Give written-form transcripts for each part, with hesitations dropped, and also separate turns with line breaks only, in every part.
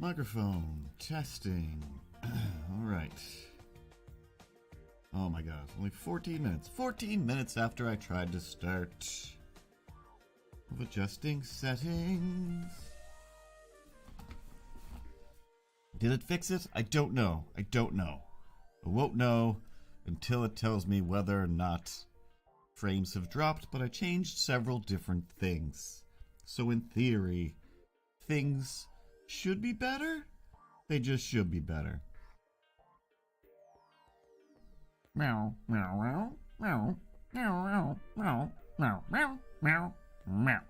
Microphone testing. All right. Oh my god, only 14 minutes. 14 minutes after I tried to start of adjusting settings. Did it fix it? I don't know. I don't know. I won't know until it tells me whether or not frames have dropped, but I changed several different things. So in theory, things should be better. They just should be better. Meow, meow, meow, meow, meow, meow, meow, meow, meow, meow,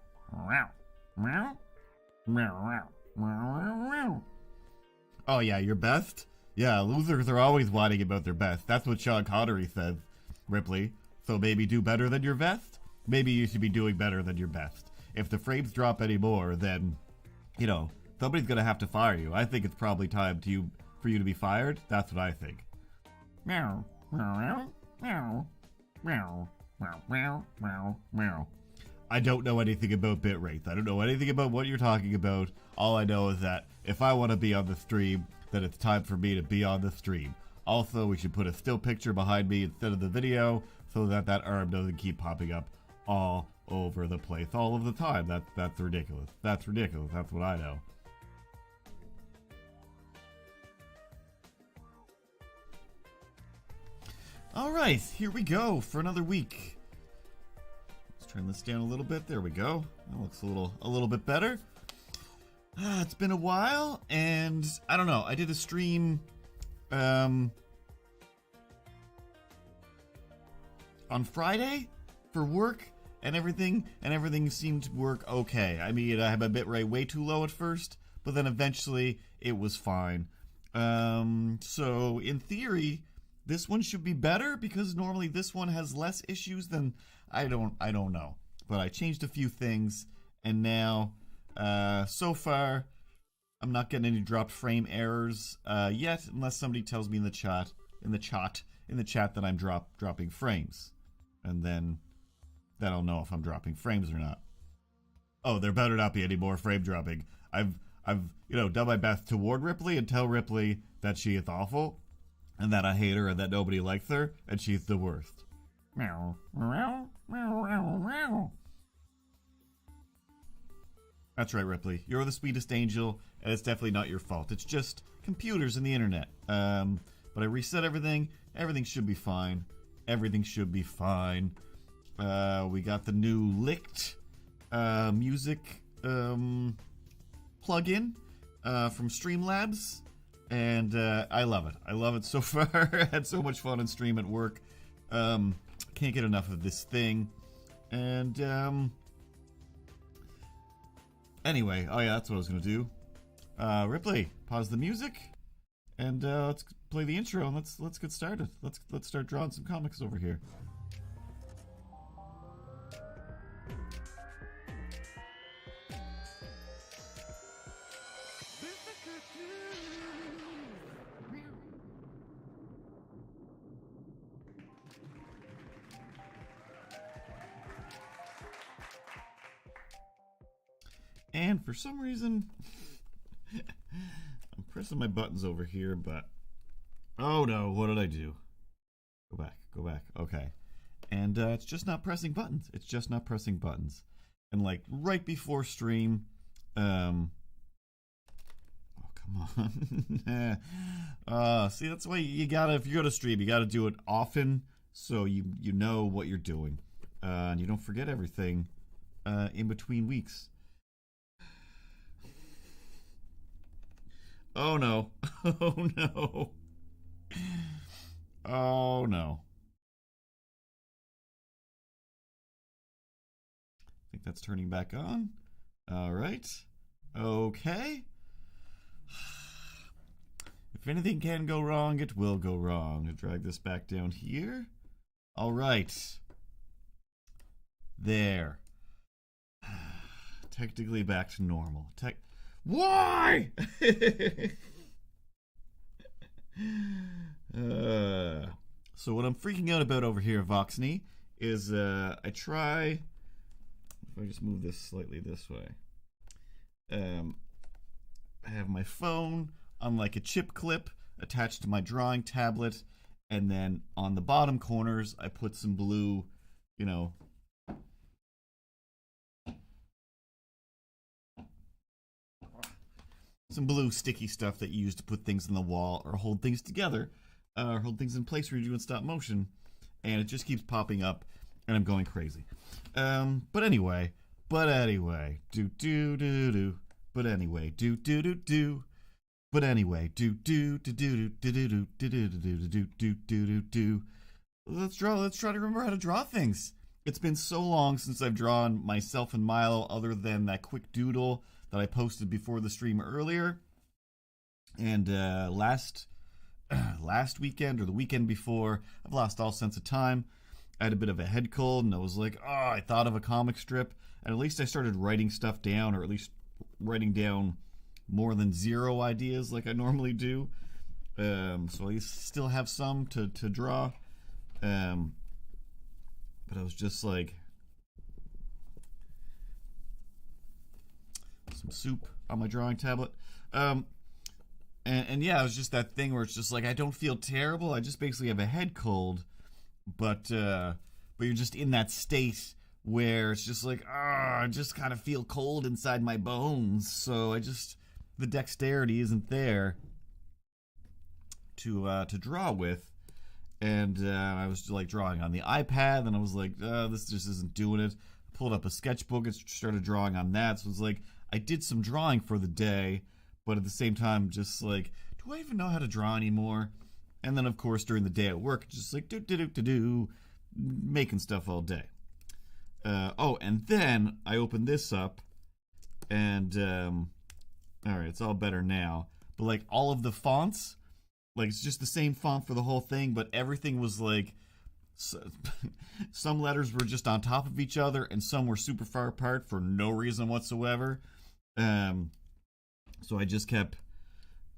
meow, meow, meow, meow, meow. Oh yeah, your best? Yeah, losers are always whining about their best. That's what Sean Connery said, Ripley. So maybe do better than your best? Maybe you should be doing better than your best. If the frames drop anymore, then, you know, somebody's gonna have to fire you. I think it's probably time for you to be fired. That's what I think. Meow, meow, meow, meow, meow, meow, meow, meow. I don't know anything about bitrates. I don't know anything about what you're talking about. All I know is that if I want to be on the stream, then it's time for me to be on the stream. Also, we should put a still picture behind me instead of the video so that that arm doesn't keep popping up all over the place all of the time. That's ridiculous. That's ridiculous. That's what I know. All right, here we go for another week. Let's turn this down a little bit. There we go. That looks a little bit better. It's been a while, and I don't know. I did a stream on Friday for work and everything seemed to work okay. I mean, I had my bitrate way too low at first, but then eventually it was fine. So in theory, this one should be better because normally this one has less issues than I don't know. But I changed a few things, and now so far I'm not getting any dropped frame errors yet, unless somebody tells me in the chat that I'm dropping frames, and then I'll know if I'm dropping frames or not. Oh, there better not be any more frame dropping. I've done my best to warn Ripley and tell Ripley that she is awful, and that I hate her, and that nobody likes her, and she's the worst. Meow, meow, meow, meow, meow. That's right, Ripley. You're the sweetest angel, and it's definitely not your fault. It's just computers and the internet. But I reset everything. Everything should be fine. Everything should be fine. We got the new Licked music plugin from Streamlabs, and I love it. I love it so far. I had so much fun on stream at work. Can't get enough of this thing. And anyway, oh yeah, that's what I was gonna do. Ripley, pause the music, and let's play the intro, and let's get started. Let's start drawing some comics over here. And for some reason, I'm pressing my buttons over here, but oh no, what did I do? Go back, okay. And it's just not pressing buttons. It's just not pressing buttons. And like right before stream, oh come on. See, that's why you gotta, if you go to stream, you gotta do it often so you know what you're doing. And you don't forget everything in between weeks. Oh no. Oh no. Oh no. I think that's turning back on. All right. Okay. If anything can go wrong, it will go wrong. I'll drag this back down here. All right. There. Technically back to normal. Why? So what I'm freaking out about over here, Voxney, is I try. If I just move this slightly this way, I try to
I have my phone on like a chip clip attached to my drawing tablet, and then on the bottom corners I put some blue, you know, some blue sticky stuff that you use to put things in the wall or hold things together, or hold things in place when you're doing stop motion, and it just keeps popping up, and I'm going crazy. But anyway, do do do do. But anyway, do do do do. But anyway, do do do do do do do do do do do do do do. Let's draw. Let's try to remember how to draw things. It's been so long since I've drawn myself and Milo, other than that quick doodle that I posted before the stream earlier. And last weekend or the weekend before, I've lost all sense of time. I had a bit of a head cold, and I was like, oh, I thought of a comic strip, and at least I started writing stuff down, or at least writing down more than 0 ideas like I normally do. So I still have some to draw. But I was just like, some soup on my drawing tablet. And yeah, it was just that thing where it's just like, I don't feel terrible. I just basically have a head cold, but you're just in that state where it's just like, I just kind of feel cold inside my bones. So the dexterity isn't there to draw with. And I was like drawing on the iPad, and I was like, this just isn't doing it. I pulled up a sketchbook and started drawing on that. So it was like, I did some drawing for the day, but at the same time, just like, do I even know how to draw anymore? And then, of course, during the day at work, just like, making stuff all day. And then I opened this up, and, all right, it's all better now. But, like, all of the fonts, like, it's just the same font for the whole thing, but everything was, like, some letters were just on top of each other, and some were super far apart for no reason whatsoever. So I just kept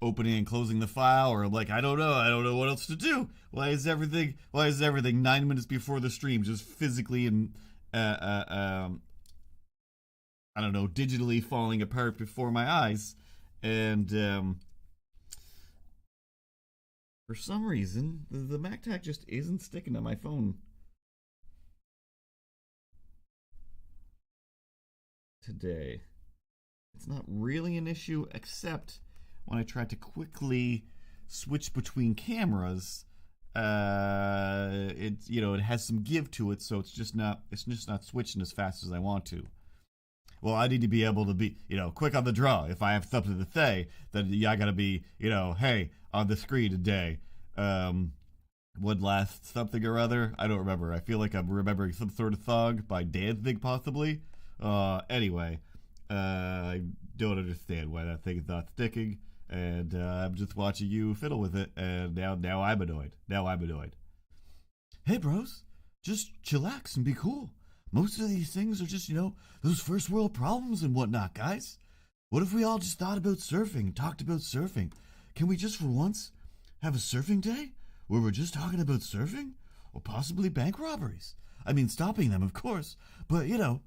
opening and closing the file, or like, I don't know what else to do. Why is everything 9 minutes before the stream just physically and I don't know, digitally falling apart before my eyes? And for some reason the MacTac just isn't sticking to my phone today. It's not really an issue, except when I try to quickly switch between cameras, it has some give to it, so it's just not switching as fast as I want to. Well, I need to be able to be, quick on the draw. If I have something to say, then I gotta be, hey, on the screen today. What last something or other? I don't remember. I feel like I'm remembering some sort of song by Danzig, possibly. Anyway. I don't understand why that thing is not sticking, and I'm just watching you fiddle with it, and now I'm annoyed. Hey, bros, just chillax and be cool. Most of these things are just, those first world problems and whatnot, guys. What if we all just thought about surfing and talked about surfing? Can we just for once have a surfing day where we're just talking about surfing? Or possibly bank robberies? I mean, stopping them, of course, but,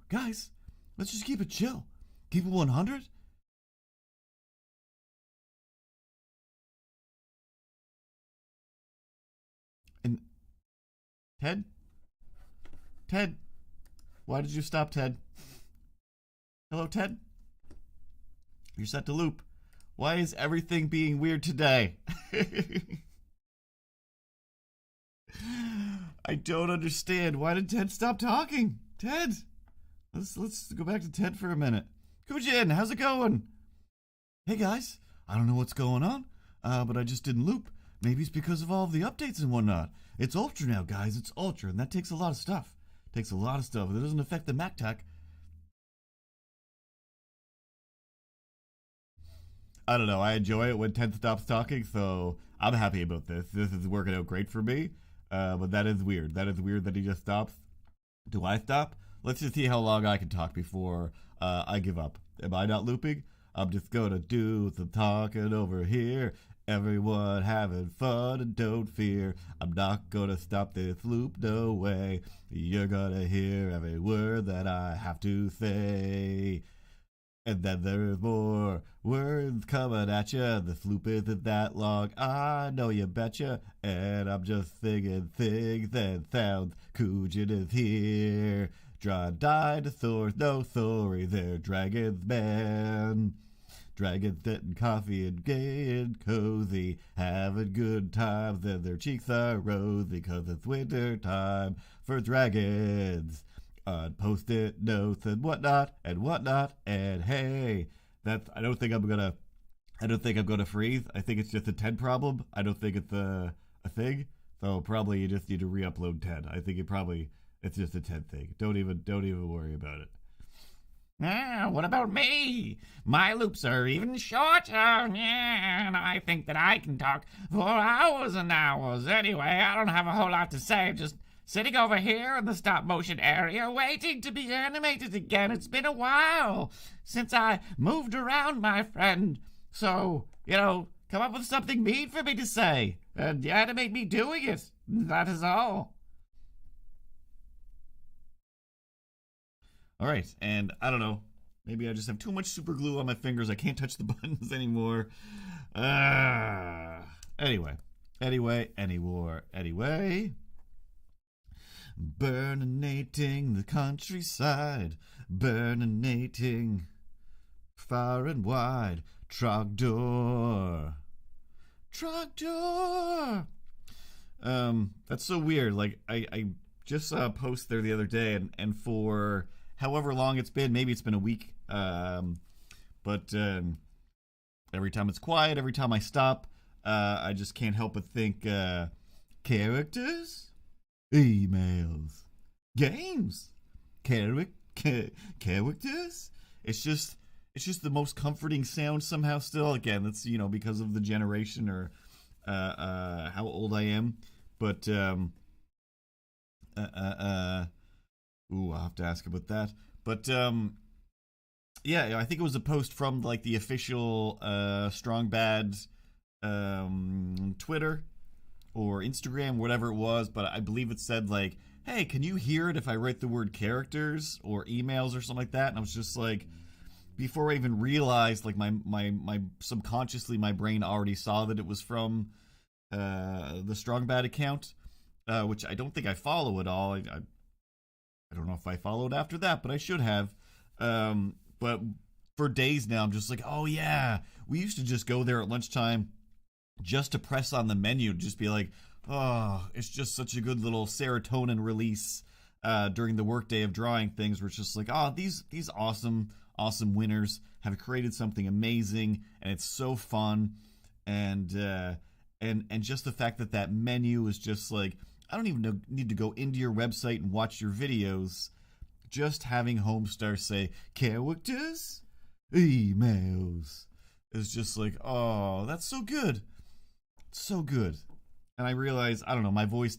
guys, let's just keep it chill. Keep it 100? And Ted, why did you stop, Ted? Hello, Ted? You're set to loop. Why is everything being weird today? I don't understand. Why did Ted stop talking? Ted! Let's go back to Ted for a minute. Kujin, how's it going? Hey guys, I don't know what's going on, but I just didn't loop. Maybe it's because of all of the updates and whatnot. It's Ultra now, guys. It's Ultra, and that takes a lot of stuff. It doesn't affect the MacTac. I don't know. I enjoy it when Ted stops talking, so I'm happy about this. This is working out great for me, but that is weird. That is weird that he just stops. Do I stop? Let's just see how long I can talk before I give up. Am I not looping? I'm just gonna do some talking over here. Everyone having fun and don't fear. I'm not gonna stop this loop, no way. You're gonna hear every word that I have to say. And then there's more words coming at ya. The floop isn't that long, I know you betcha. And I'm just thinking things that sound Coogan is here. Draw dinosaurs, no sorry, they're dragons, man. Dragons sitting coffee and gay and cozy, having good times, and their cheeks are rosy, 'cause it's winter time for dragons. On post-it notes and whatnot, and hey, that's. I don't think I'm gonna freeze. I think it's just a TED problem. I don't think it's a thing. So probably you just need to re-upload TED. I think it's just a TED thing. Don't even worry about it.
Ah, what about me? My loops are even shorter, yeah, and I think that I can talk for hours and hours. Anyway, I don't have a whole lot to say, just sitting over here in the stop-motion area waiting to be animated again. It's been a while since I moved around, my friend. So, come up with something mean for me to say and animate me doing it. That is all.
All right, and I don't know. Maybe I just have too much super glue on my fingers. I can't touch the buttons anymore. Anyway. Burninating the countryside, burninating far and wide. Trogdor. That's so weird. Like I just saw a post there the other day, and for however long it's been, maybe it's been a week, but every time it's quiet, every time I stop, I just can't help but think characters, emails, games, characters. It's just the most comforting sound somehow still. Again, that's because of the generation or how old I am, but I'll have to ask about that. But yeah, I think it was a post from like the official Strong Bad Twitter or Instagram, whatever it was. But I believe it said like, "Hey, can you hear it if I write the word characters or emails or something like that?" And I was just like, before I even realized, like my subconsciously my brain already saw that it was from the Strong Bad account, which I don't think I follow at all. I don't know if I followed after that, but I should have. But for days now, I'm just like, oh yeah, we used to just go there at lunchtime just to press on the menu, just be like, oh, it's just such a good little serotonin release during the workday of drawing things, where it's just like, oh, these awesome winners have created something amazing, and it's so fun, and just the fact that menu is just like, I don't even need to go into your website and watch your videos. Just having Homestar say characters, emails is just like, oh, that's so good. So good. And I realize, I don't know, my voice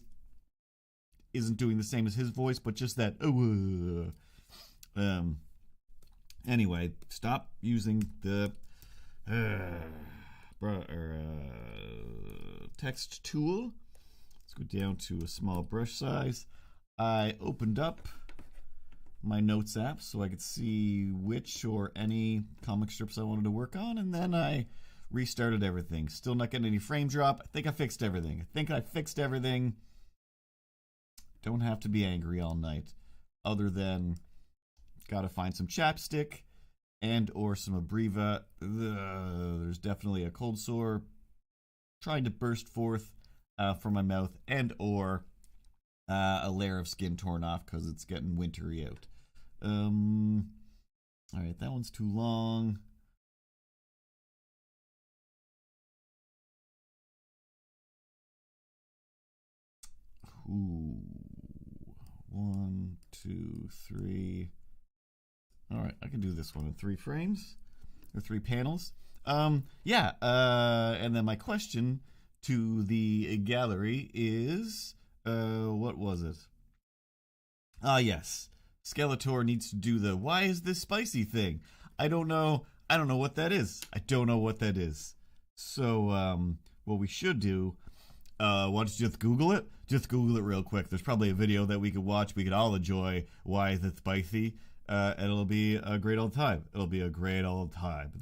isn't doing the same as his voice, but just that, anyway, stop using the text tool. Let's go down to a small brush size. I opened up my notes app so I could see which or any comic strips I wanted to work on, and then I restarted everything. Still not getting any frame drop. I think I fixed everything. Don't have to be angry all night, other than gotta find some chapstick and or some Abreva. There's definitely a cold sore trying to burst forth from my mouth, and or a layer of skin torn off because it's getting wintry out. All right, that one's too long. Ooh, 1, 2, 3. All right, I can do this one in 3 frames or 3 panels. Yeah. And then my question to the gallery is, what was it? Yes. Skeletor needs to do the "why is this spicy" thing. I don't know what that is. So, what we should do, why don't you just Google it? Just Google it real quick. There's probably a video that we could watch. We could all enjoy "why is it spicy." and it'll be a great old time. It'll be a great old time.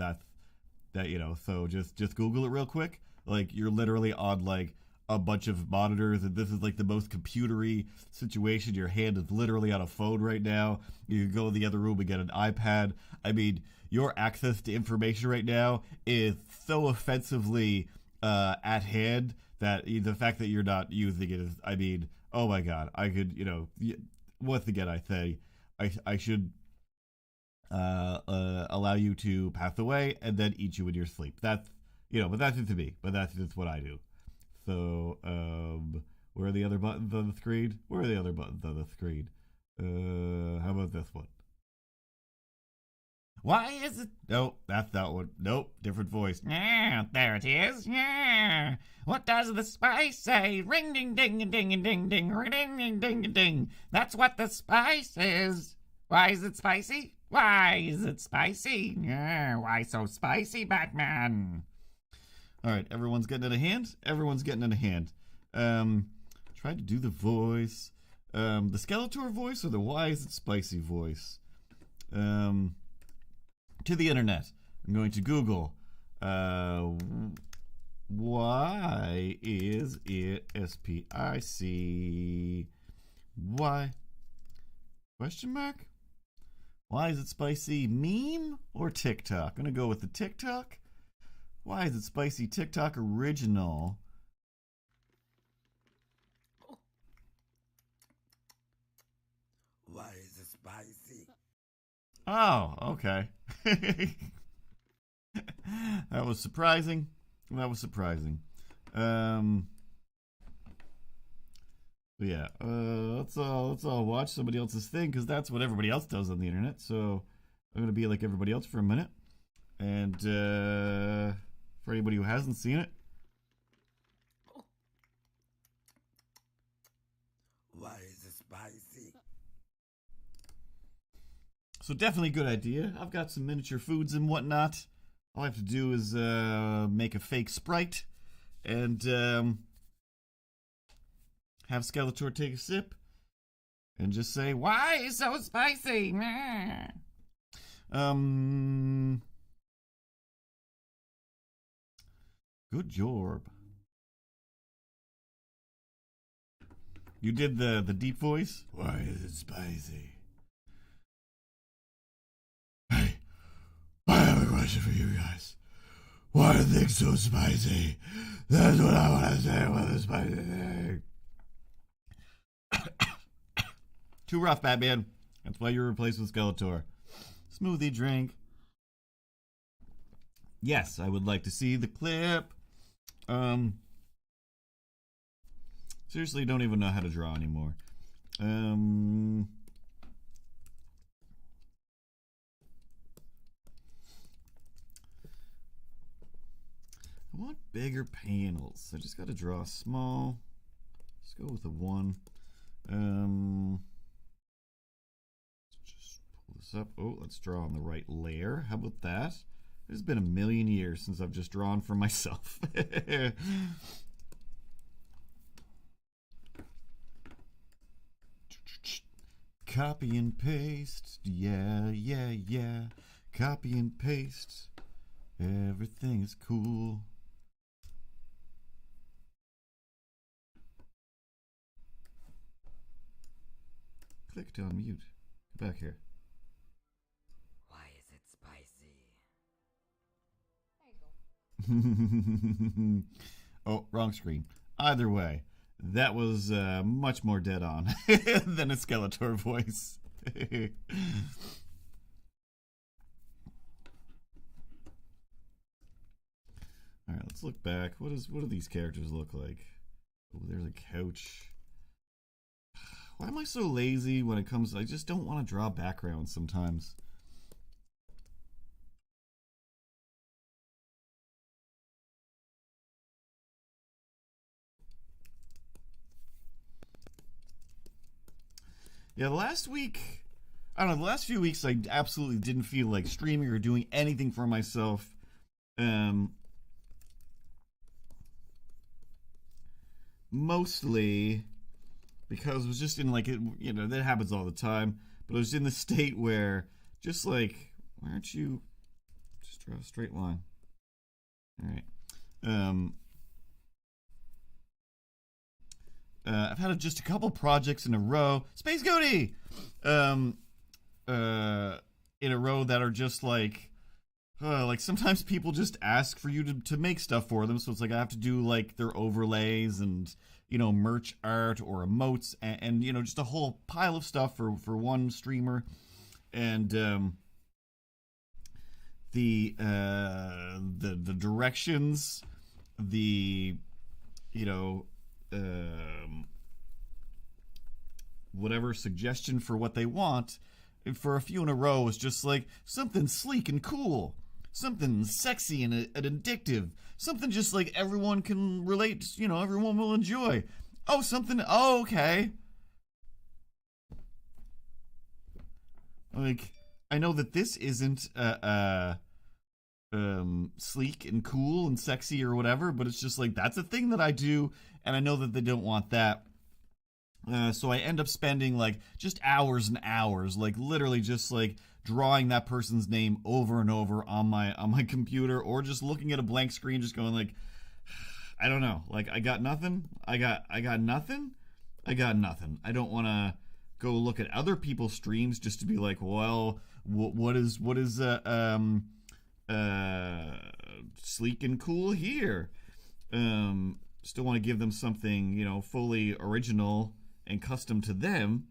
So just Google it real quick. Like, you're literally on like a bunch of monitors, and this is like the most computery situation. Your hand is literally on a phone right now. You can go in the other room and get an iPad. I mean, your access to information right now is so offensively at hand that the fact that you're not using it is, I mean, oh my god, I could, once again, I say, I should allow you to pass away and then eat you in your sleep. That's, but that's just me. But that's just what I do. So, where are the other buttons on the screen? Where are the other buttons on the screen? How about this one? Why is it? Nope, that's that one. Nope, different voice.
Yeah, there it is. Yeah. What does the spice say? Ring ding ding ding ding ding ding ding ding ding ding. That's what the spice is. Why is it spicy? Why is it spicy? Yeah, why so spicy, Batman?
All right, everyone's getting it a hand. Everyone's getting it a hand. Try to do the voice. The Skeletor voice or the why is it spicy voice? To the internet. I'm going to Google. Why is it spicy? Why? Question mark? Why is it spicy? Meme or TikTok? I'm gonna go with the TikTok. Why is it spicy? TikTok original.
Why is it spicy?
Oh, okay. That was surprising. Yeah, let's all watch somebody else's thing, because that's what everybody else does on the internet. So I'm gonna be like everybody else for a minute, and for anybody who hasn't seen it,
Why is it spicy?
so definitely a good idea. I've got some miniature foods and whatnot. All I have to do is make a fake Sprite and have Skeletor take a sip and just say,
Why so spicy?
good job. You did the deep voice? Why is it spicy? Hey, I have a question for you guys. Why are things so spicy? That's what I want to say with a spicy thing. Too rough, Batman. That's why you're replaced with Skeletor. Smoothie drink. Yes, I would like to see the clip. Seriously, don't even know how to draw anymore. I want bigger panels. I just got to draw small. Let's go with a 1. Just pull this up. Oh, let's draw on the right layer. How about that? It's been a million years since I've just drawn for myself. Copy and paste. Yeah. Copy and paste. Everything is cool. Click to unmute. Get back here.
Why is it spicy?
Oh, wrong screen. Either way, that was much more dead on than a Skeletor voice. All right, let's look back. What do these characters look like? Oh, there's a couch. Why am I so lazy when it comes? I just don't want to draw backgrounds sometimes. Yeah, the last few weeks I absolutely didn't feel like streaming or doing anything for myself. Mostly because it was just in like it, that happens all the time. But I was in the state where just like, why aren't you just draw a straight line? All right. I've had just a couple projects in a row. Space Goody! In a row that are just like sometimes people just ask for you to make stuff for them. So it's like I have to do like their overlays and, merch art or emotes and just a whole pile of stuff for one streamer. And the directions, the whatever suggestion for what they want for a few in a row is just like something sleek and cool, something sexy and addictive, something just like everyone can relate, everyone will enjoy. Okay. Like, I know that this isn't sleek and cool and sexy or whatever, but it's just like that's a thing that I do, and I know that they don't want that. So I end up spending like just hours and hours, like literally just like drawing that person's name over and over on my computer, or just looking at a blank screen, just going like, I don't know, like I got nothing. I got nothing. I don't want to go look at other people's streams just to be like, well, what is sleek and cool here. Still want to give them something, fully original and custom to them.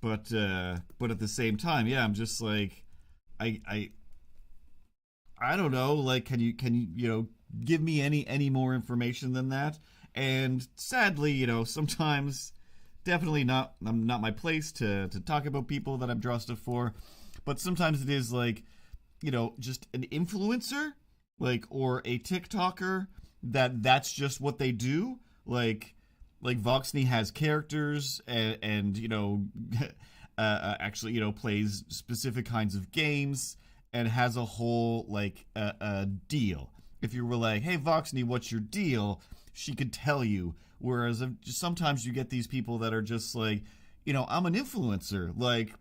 But at the same time, yeah, I'm just like, I don't know, like, can you give me any more information than that? And sadly, sometimes definitely not my place to talk about people that I draw stuff for, but sometimes it is like, just an influencer, like, or a TikToker that's just what they do. Like Voxney has characters and actually, plays specific kinds of games and has a whole, like, a deal. If you were like, hey, Voxney, what's your deal? She could tell you. Whereas sometimes you get these people that are just like, I'm an influencer. Like,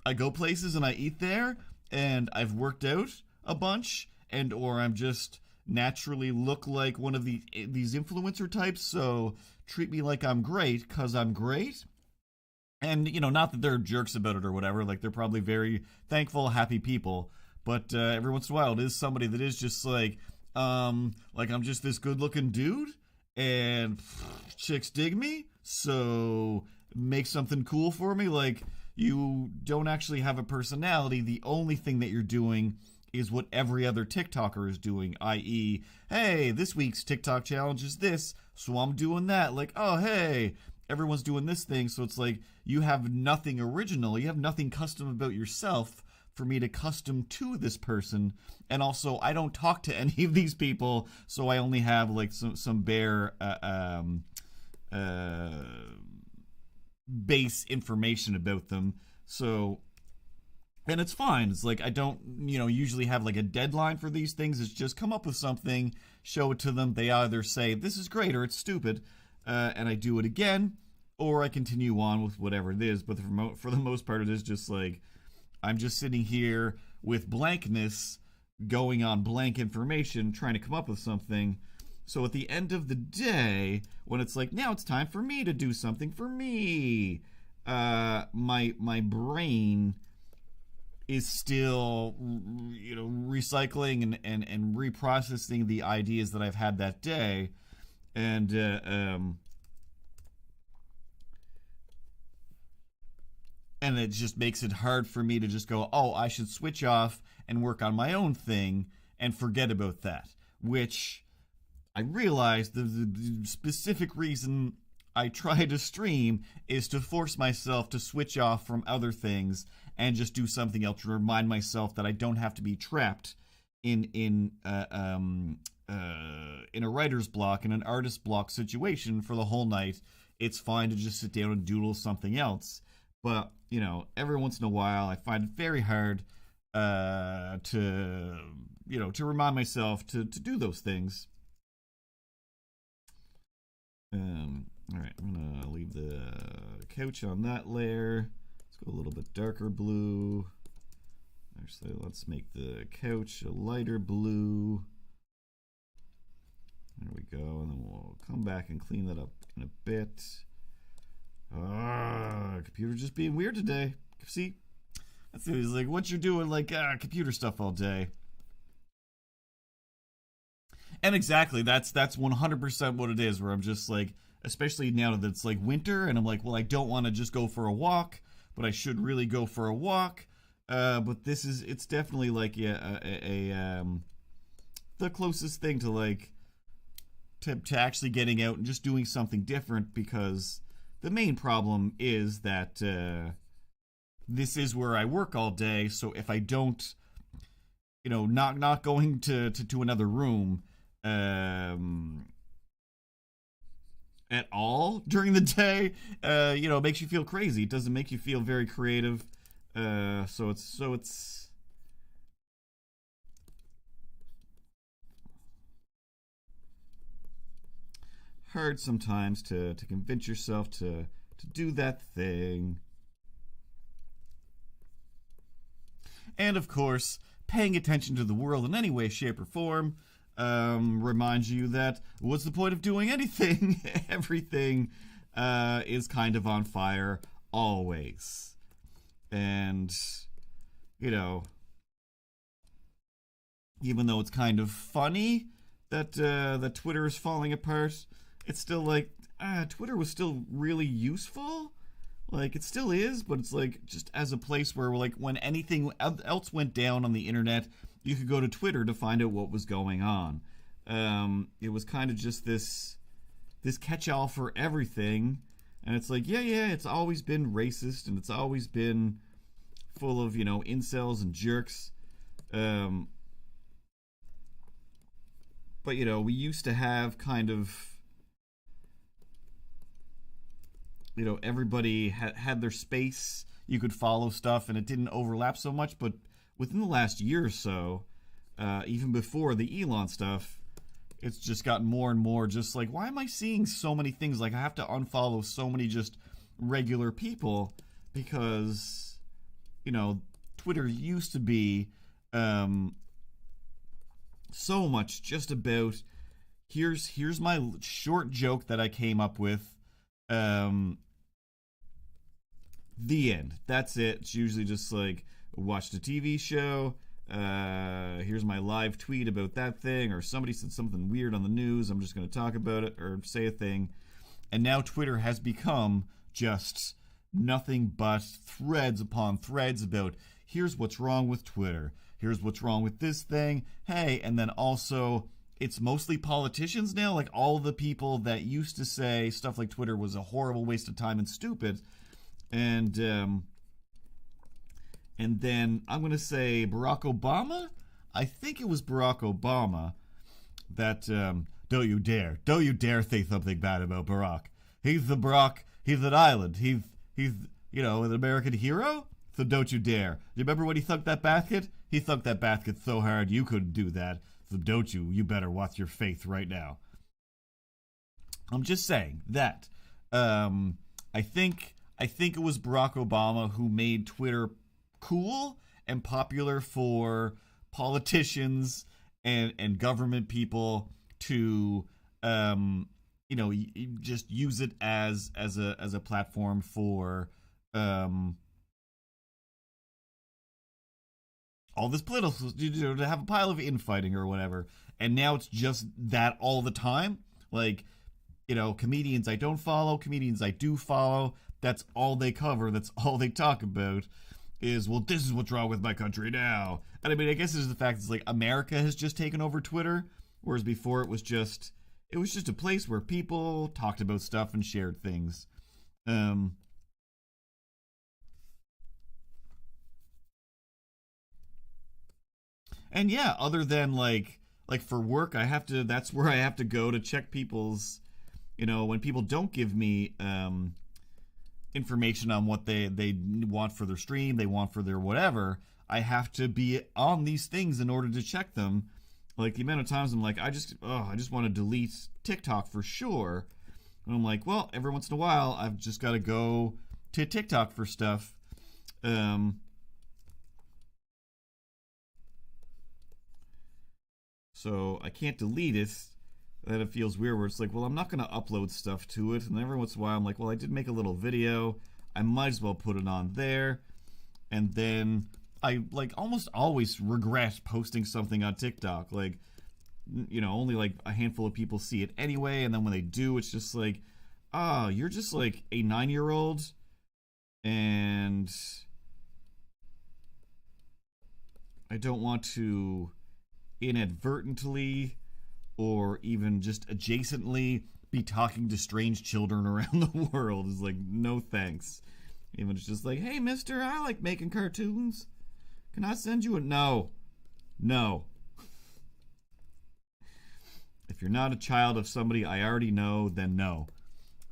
I go places and I eat there, and I've worked out a bunch, and or I'm just naturally look like one of these influencer types, so treat me like I'm great because I'm great. And, not that they're jerks about it or whatever. Like, they're probably very thankful, happy people. But every once in a while, it is somebody that is just like I'm just this good-looking dude, and chicks dig me, so make something cool for me. Like, you don't actually have a personality. The only thing that you're doing is what every other TikToker is doing, i.e., hey, this week's TikTok challenge is this, so I'm doing that. Like, oh, hey, everyone's doing this thing, so it's like you have nothing original. You have nothing custom about yourself for me to custom to this person. And also, I don't talk to any of these people, so I only have like some bare base information about them. So, and it's fine. It's like I don't usually have like a deadline for these things. It's just come up with something, show it to them. They either say this is great or it's stupid, and I do it again, or I continue on with whatever it is. But for the most part, it is just like I'm just sitting here with blankness, going on blank information, trying to come up with something. So at the end of the day, when it's like, now it's time for me to do something for me, my brain is still, recycling and reprocessing the ideas that I've had that day. And it just makes it hard for me to just go, oh, I should switch off and work on my own thing and forget about that. Which I realize the specific reason I try to stream is to force myself to switch off from other things and just do something else to remind myself that I don't have to be trapped in a writer's block, in an artist block situation for the whole night. It's fine to just sit down and doodle something else. But, every once in a while, I find it very hard to remind myself to do those things. All right, I'm going to leave the couch on that layer. Let's go a little bit darker blue. Actually, let's make the couch a lighter blue. There we go, and then we'll come back and clean that up in a bit. Computer's just being weird today. See? That's it. He's like, what you're doing, like, computer stuff all day. And exactly, that's 100% what it is, where I'm just like, especially now that it's like winter, and I'm like, well, I don't want to just go for a walk, but I should really go for a walk. But it's definitely like the closest thing to like to actually getting out and just doing something different, because the main problem is that this is where I work all day. So if I don't, not going to another room at all during the day, makes you feel crazy. It doesn't make you feel very creative. So it's hard sometimes to convince yourself to do that thing. And of course, paying attention to the world in any way, shape, or form reminds you that what's the point of doing anything? Everything is kind of on fire always. And, even though it's kind of funny that Twitter is falling apart, it's still like, Twitter was still really useful. Like, it still is, but it's like just as a place where, like, when anything else went down on the internet, you could go to Twitter to find out what was going on. It was kind of just this catch-all for everything. And it's like, yeah, it's always been racist, and it's always been full of, incels and jerks. But, we used to have kind of, everybody had their space. You could follow stuff, and it didn't overlap so much. But within the last year or so, even before the Elon stuff, it's just gotten more and more just like, why am I seeing so many things? Like, I have to unfollow so many just regular people because, Twitter used to be so much just about, here's my short joke that I came up with. The end. That's it. It's usually just like, watched a TV show. Here's my live tweet about that thing, or somebody said something weird on the news. I'm just going to talk about it or say a thing. And now Twitter has become just nothing but threads upon threads about here's what's wrong with Twitter. Here's what's wrong with this thing. Hey, and then also it's mostly politicians now. Like all the people that used to say stuff like Twitter was a horrible waste of time and stupid. And then I'm going to say Barack Obama. I think it was Barack Obama that, don't you dare say something bad about Barack. He's the Barack, he's an island. He's an American hero. So don't you dare. Do you remember when he thunked that basket? He thunked that basket so hard you couldn't do that. So don't you better watch your faith right now. I'm just saying that. I think it was Barack Obama who made Twitter cool and popular for politicians and government people to just use it as a platform for all this political, to have a pile of infighting or whatever. And now it's just that all the time. Like, comedians I don't follow, comedians I do follow, that's all they cover, that's all they talk about is, well, this is what's wrong with my country now. And I mean, I guess it's the fact it's like America has just taken over Twitter, whereas before it was just a place where people talked about stuff and shared things. And yeah, other than like for work, that's where I have to go to check people's, when people don't give me information on what they want for their stream, they want for their whatever, I have to be on these things in order to check them. Like the amount of times I'm like, I just want to delete TikTok for sure. And I'm like, well, every once in a while, I've just got to go to TikTok for stuff. So I can't delete it. Then it feels weird where it's like, well, I'm not going to upload stuff to it. And every once in a while, I'm like, well, I did make a little video. I might as well put it on there. And then I, like, almost always regret posting something on TikTok. Like, you know, only like a handful of people see it anyway. And then when they do, it's just like, oh, you're just like a 9-year-old. And I don't want to inadvertently or even just adjacently be talking to strange children around the world. Is like, no thanks. Even it's just like, hey, mister, I like making cartoons. Can I send you a... No. If you're not a child of somebody I already know, then no.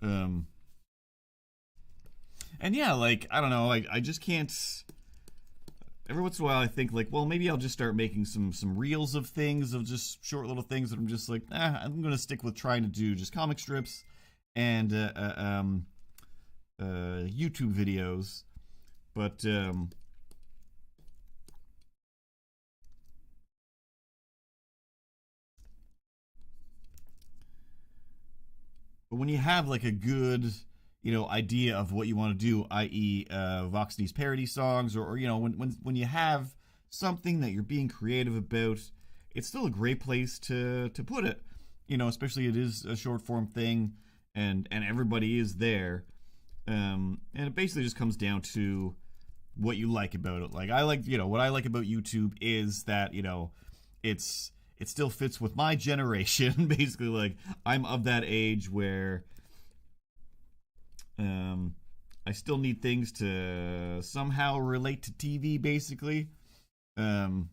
And yeah, like, I don't know, I just can't... Every once in a while I think, like, well, maybe I'll just start making some reels of things, of just short little things that I'm just like, I'm going to stick with trying to do just comic strips and YouTube videos. But when you have like a good, you know, idea of what you want to do, i.e. Voxney's parody songs, or you know, when you have something that you're being creative about, it's still a great place to put it. You know, especially it is a short form thing, and everybody is there. And it basically just comes down to what you like about it. Like, I like, you know, what I like about YouTube is that, you know, it still fits with my generation. Basically, like, I'm of that age where I still need things to somehow relate to TV, basically. And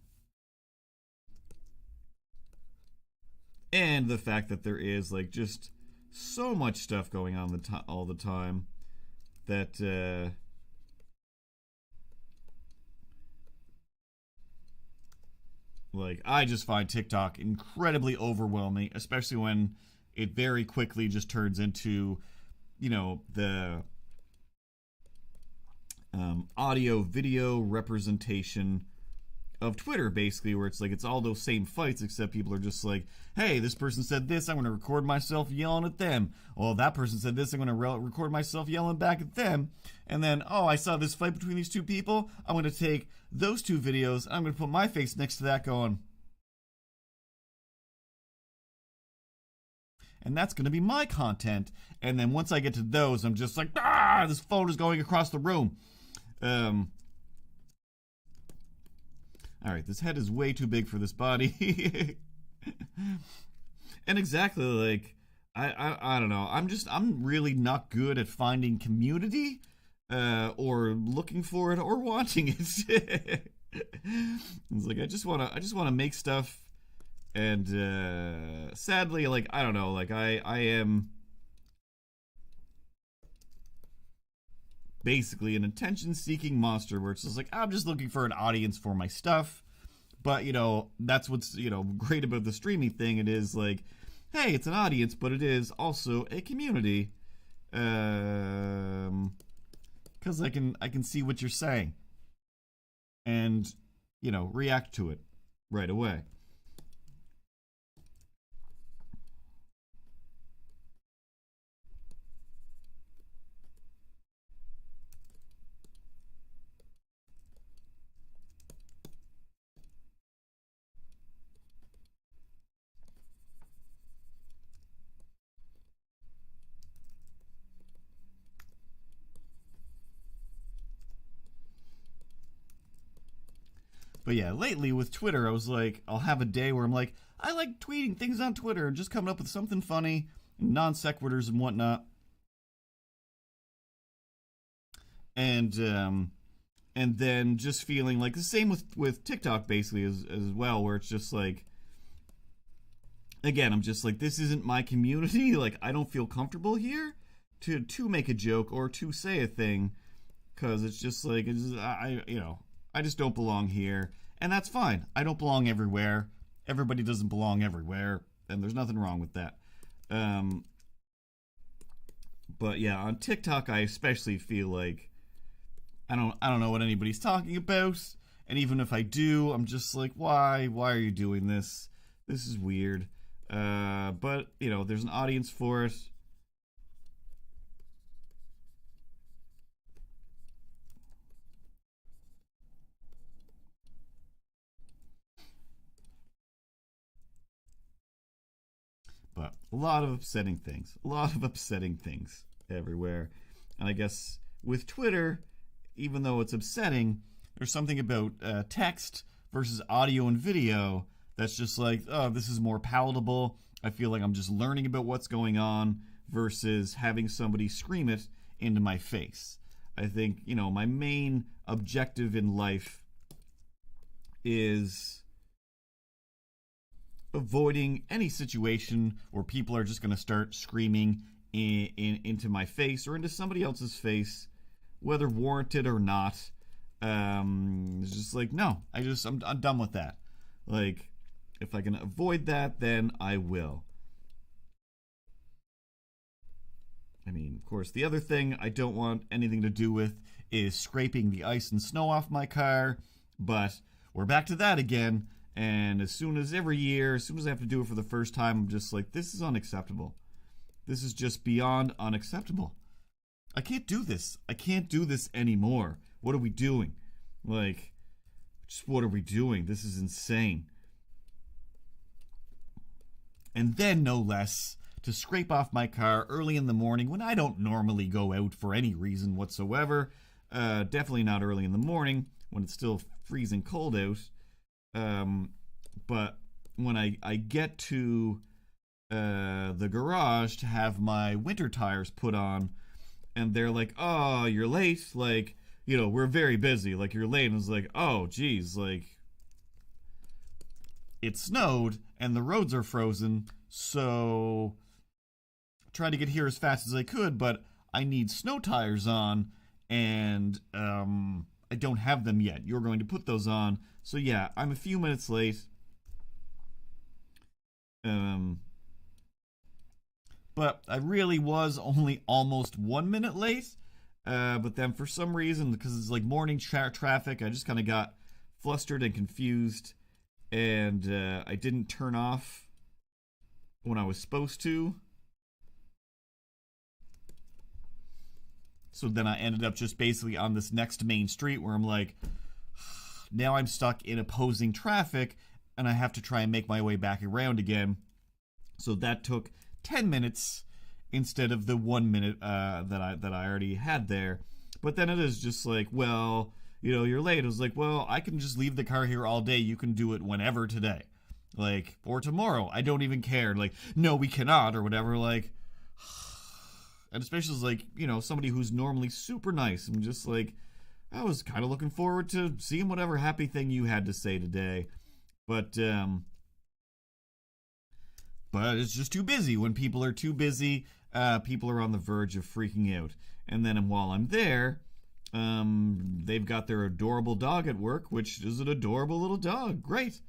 the fact that there is, like, just so much stuff going on all the time that like, I just find TikTok incredibly overwhelming, especially when it very quickly just turns into, you know, the audio video representation of Twitter, basically, where it's like, it's all those same fights, except people are just like, hey, this person said this, I'm going to record myself yelling at them. Well, that person said this, I'm going to record myself yelling back at them. And then, oh, I saw this fight between these two people, I'm going to take those two videos, I'm going to put my face next to that going, and that's going to be my content. And then once I get to those, I'm just like, this phone is going across the room. All right, this head is way too big for this body. And exactly, like, I don't know. I'm really not good at finding community, or looking for it, or wanting it. It's like, I just wanna make stuff, and sadly, like, I don't know, like, I am basically an attention-seeking monster, where it's just like, I'm just looking for an audience for my stuff. But, you know, that's what's, you know, great about the streaming thing. It is like, hey, it's an audience, but it is also a community. Because I can see what you're saying and, you know, react to it right away. But yeah, lately with Twitter, I was like, I'll have a day where I'm like, I like tweeting things on Twitter and just coming up with something funny, non sequiturs and whatnot. And then just feeling like the same with TikTok, basically, as well, where it's just like, again, I'm just like, this isn't my community. Like, I don't feel comfortable here to make a joke or to say a thing, because it's just like, I just don't belong here, and that's fine. I don't belong everywhere. Everybody doesn't belong everywhere, and there's nothing wrong with that. But yeah, on TikTok, I especially feel like I don't know what anybody's talking about, and even if I do, I'm just like, why are you doing this? This is weird. But you know, there's an audience for it. But a lot of upsetting things. A lot of upsetting things everywhere. And I guess with Twitter, even though it's upsetting, there's something about text versus audio and video that's just like, oh, this is more palatable. I feel like I'm just learning about what's going on versus having somebody scream it into my face. I think, you know, my main objective in life is avoiding any situation where people are just going to start screaming into my face or into somebody else's face, whether warranted or not. It's just like, no, I'm done with that. Like, if I can avoid that, then I will. I mean, of course, the other thing I don't want anything to do with is scraping the ice and snow off my car, but we're back to that again. And as soon as every year, as soon as I have to do it for the first time, I'm just like, this is unacceptable. This is just beyond unacceptable. I can't do this. I can't do this anymore. What are we doing? Like, just what are we doing? This is insane. And then, no less, to scrape off my car early in the morning when I don't normally go out for any reason whatsoever. Definitely not early in the morning when it's still freezing cold out. But when I get to the garage to have my winter tires put on, and they're like, oh, you're late, like, you know, we're very busy, like, you're late, and it's like, oh, geez, like, it snowed, and the roads are frozen, so I tried to get here as fast as I could, but I need snow tires on, and I don't have them yet. You're going to put those on. So yeah, I'm a few minutes late. But I really was only almost 1 minute late. But then for some reason, because it's like morning traffic, I just kind of got flustered and confused. And I didn't turn off when I was supposed to. So then I ended up just basically on this next main street where I'm like, now I'm stuck in opposing traffic and I have to try and make my way back around again. So that took 10 minutes instead of the 1 minute that I already had there. But then it is just like, well, you know, you're late. It was like, well, I can just leave the car here all day. You can do it whenever today. Like, or tomorrow. I don't even care. Like, no, we cannot, or whatever. Like, and especially as, like, you know, somebody who's normally super nice. I'm just like, I was kind of looking forward to seeing whatever happy thing you had to say today. But it's just too busy. When people are too busy, people are on the verge of freaking out. And then while I'm there, they've got their adorable dog at work, which is an adorable little dog. Great.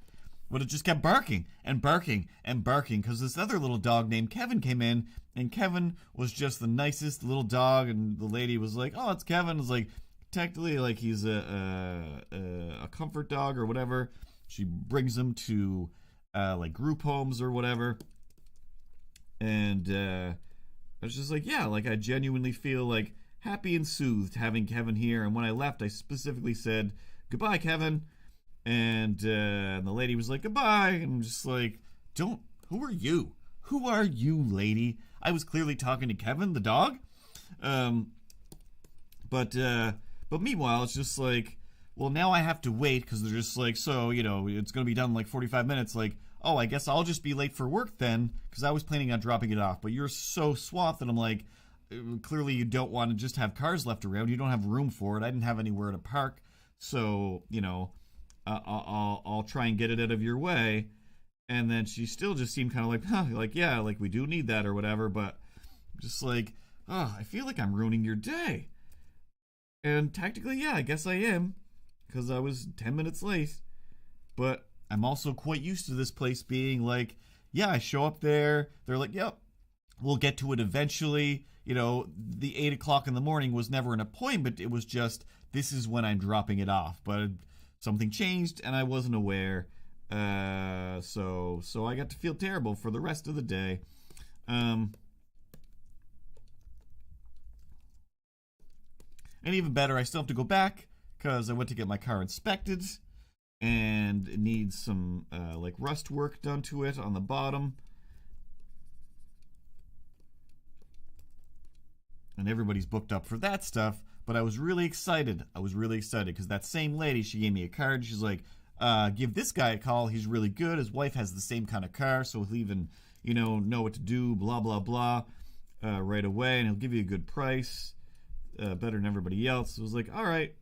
But it just kept barking and barking and barking because this other little dog named Kevin came in, and Kevin was just the nicest little dog, and the lady was like, oh, it's Kevin. It's like, technically, like, he's a comfort dog or whatever. She brings him to like group homes or whatever. And I was just like, yeah, like, I genuinely feel like happy and soothed having Kevin here. And when I left, I specifically said, goodbye, Kevin. And the lady was like, goodbye. And I'm just like, who are you? Who are you, lady? I was clearly talking to Kevin, the dog. But meanwhile, it's just like, well, now I have to wait because they're just like, so, you know, it's going to be done in like 45 minutes. Like, oh, I guess I'll just be late for work then because I was planning on dropping it off. But you're so swamped that I'm like, clearly you don't want to just have cars left around. You don't have room for it. I didn't have anywhere to park. So, you know, I'll try and get it out of your way. And then she still just seemed kind of like, huh, like, yeah, like, we do need that or whatever. But just like, oh, I feel like I'm ruining your day. And technically, yeah, I guess I am, because I was 10 minutes late. But I'm also quite used to this place being like, yeah, I show up there. They're like, yep, we'll get to it eventually. the 8 o'clock in the morning was never an appointment. It was just, this is when I'm dropping it off. But something changed and I wasn't aware. So I got to feel terrible for the rest of the day. And even better, I still have to go back because I went to get my car inspected, and it needs some rust work done to it on the bottom. And everybody's booked up for that stuff, but I was really excited. Because that same lady, she gave me a card. She's like, give this guy a call. He's really good. His wife has the same kind of car, so he'll even, know what to do, blah, blah, blah, right away, and he'll give you a good price. Better than everybody else. So I was like, all right.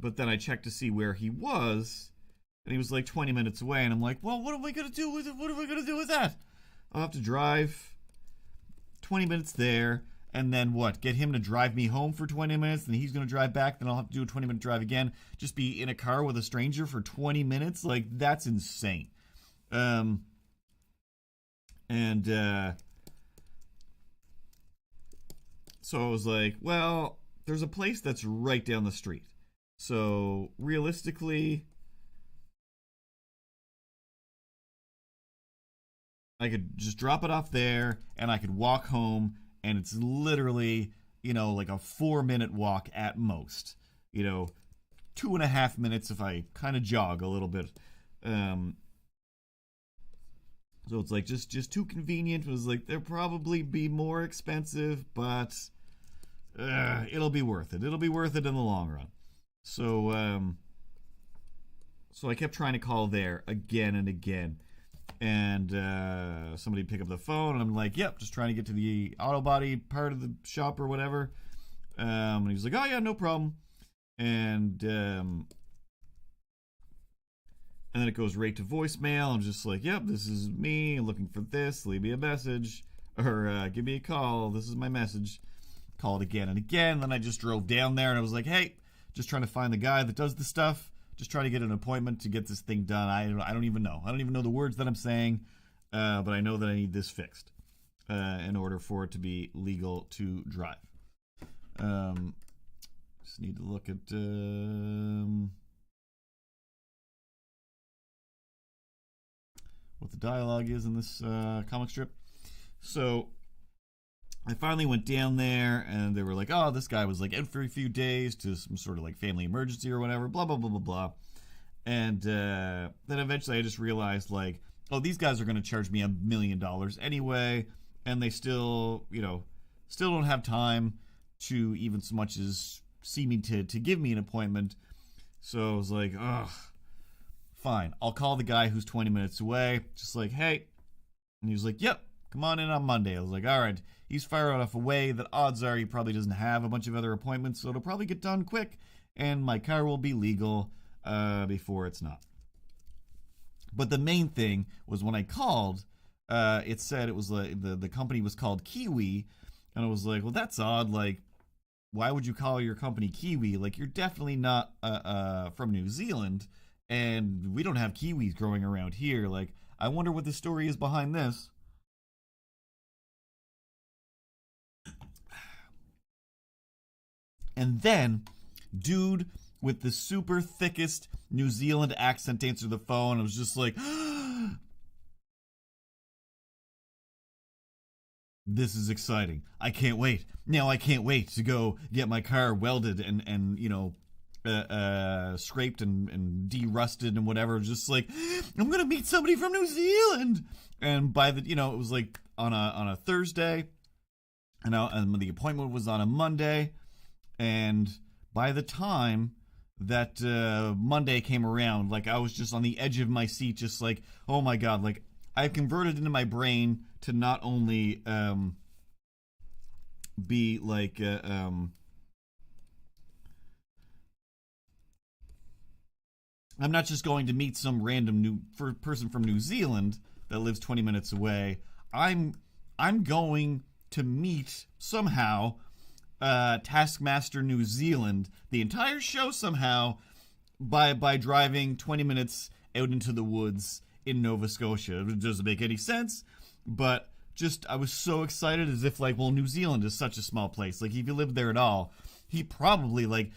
But then I checked to see where he was, and he was like 20 minutes away, and I'm like, well, what am I going to do with it? What am I going to do with that? I'll have to drive 20 minutes there, and then what? Get him to drive me home for 20 minutes, and he's going to drive back, then I'll have to do a 20-minute drive again. Just be in a car with a stranger for 20 minutes? Like, that's insane. So I was like, well, there's a place that's right down the street. So realistically, I could just drop it off there and I could walk home, and it's literally, like a 4-minute walk at most. 2.5 minutes if I kind of jog a little bit. So it's like just too convenient. It was like, they'll probably be more expensive, but it'll be worth it. It'll be worth it in the long run. So I kept trying to call there again and again. And somebody pick up the phone, and I'm like, yep, just trying to get to the auto body part of the shop or whatever. And he was like, oh yeah, no problem. And then it goes right to voicemail. I'm just like, yep, this is me looking for this. Leave me a message, or give me a call. This is my message. Called again and again. Then I just drove down there, and I was like, hey, just trying to find the guy that does the stuff. Just trying to get an appointment to get this thing done. I don't even know. I don't even know the words that I'm saying, but I know that I need this fixed in order for it to be legal to drive. Just need to look at what the dialogue is in this comic strip. So I finally went down there, and they were like, oh, this guy was like out for a few days to some sort of like family emergency or whatever, blah, blah, blah, blah, blah. And then eventually I just realized, like, oh, these guys are going to charge me $1 million anyway, and they still, still don't have time to even so much as see me to give me an appointment. So I was like, ugh, fine. I'll call the guy who's 20 minutes away, just like, hey. And he was like, yep, come on in on Monday. I was like, all right. He's firing off a way that odds are he probably doesn't have a bunch of other appointments, so it'll probably get done quick, and my car will be legal before it's not. But the main thing was when I called, it said it was like the company was called Kiwi, and I was like, well, that's odd. Like, why would you call your company Kiwi? Like, you're definitely not from New Zealand, and we don't have kiwis growing around here. Like, I wonder what the story is behind this. And then, dude with the super thickest New Zealand accent answered the phone. I was just like, this is exciting. I can't wait. Now I can't wait to go get my car welded and scraped and de-rusted and whatever. Just like, I'm going to meet somebody from New Zealand. And by the, it was like on a Thursday, and the appointment was on a Monday. And by the time that Monday came around, like, I was just on the edge of my seat, just like, oh my God, like, I've converted into my brain to not only be like, I'm not just going to meet some random person from New Zealand that lives 20 minutes away. I'm going to meet somehow Taskmaster New Zealand, the entire show somehow, by driving 20 minutes out into the woods in Nova Scotia. It doesn't make any sense, but just I was so excited, as if like, well, New Zealand is such a small place. Like if you lived there at all, he probably like,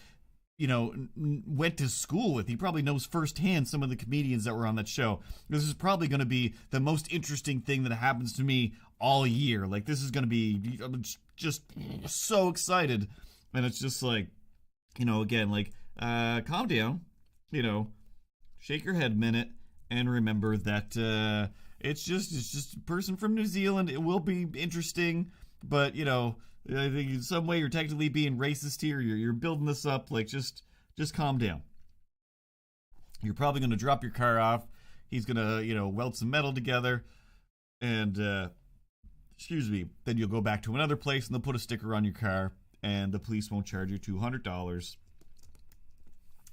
you know, went to school with. He probably knows firsthand some of the comedians that were on that show. This is probably going to be the most interesting thing that happens to me all year. Like this is going to be, I'm just so excited. And it's just like, you know, again, like, calm down, you know, shake your head a minute, and remember that it's just a person from New Zealand. It will be interesting, but you know, I think in some way you're technically being racist here. You're building this up. Like just calm down. You're probably going to drop your car off. He's going to, you know, weld some metal together, and excuse me. Then you'll go back to another place, and they'll put a sticker on your car, and the police won't charge you $200.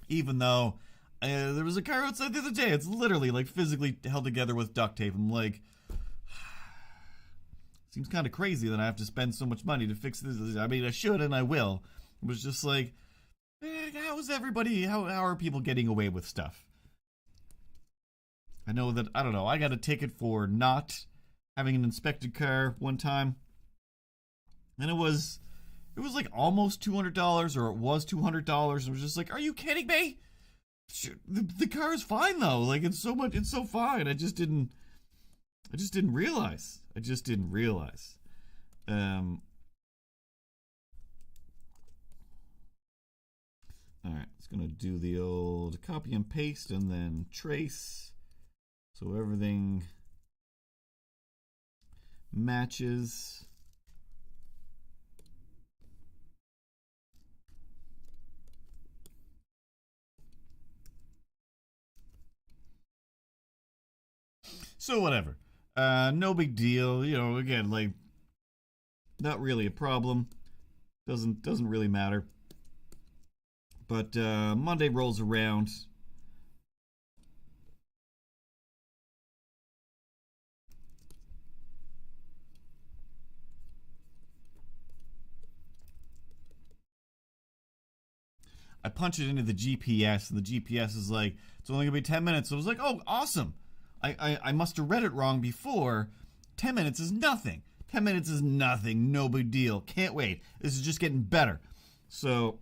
Even though there was a car outside the other day. It's literally like physically held together with duct tape. I'm like, seems kind of crazy that I have to spend so much money to fix this. I mean, I should and I will. It was just like, how is everybody, how are people getting away with stuff? I know that, I don't know, I got a ticket for not having an inspected car one time. And it was like almost $200, or it was $200. It was just like, are you kidding me? The car is fine though. Like it's so fine. I just didn't realize. All right, it's gonna do the old copy and paste and then trace, so everything matches. So whatever. No big deal. You know, again, like, not really a problem. Doesn't really matter. But Monday rolls around. I punch it into the GPS, and the GPS is like, it's only gonna be 10 minutes. So I was like, oh, awesome. I must have read it wrong before. 10 minutes is nothing. 10 minutes is nothing. No big deal. Can't wait. This is just getting better. So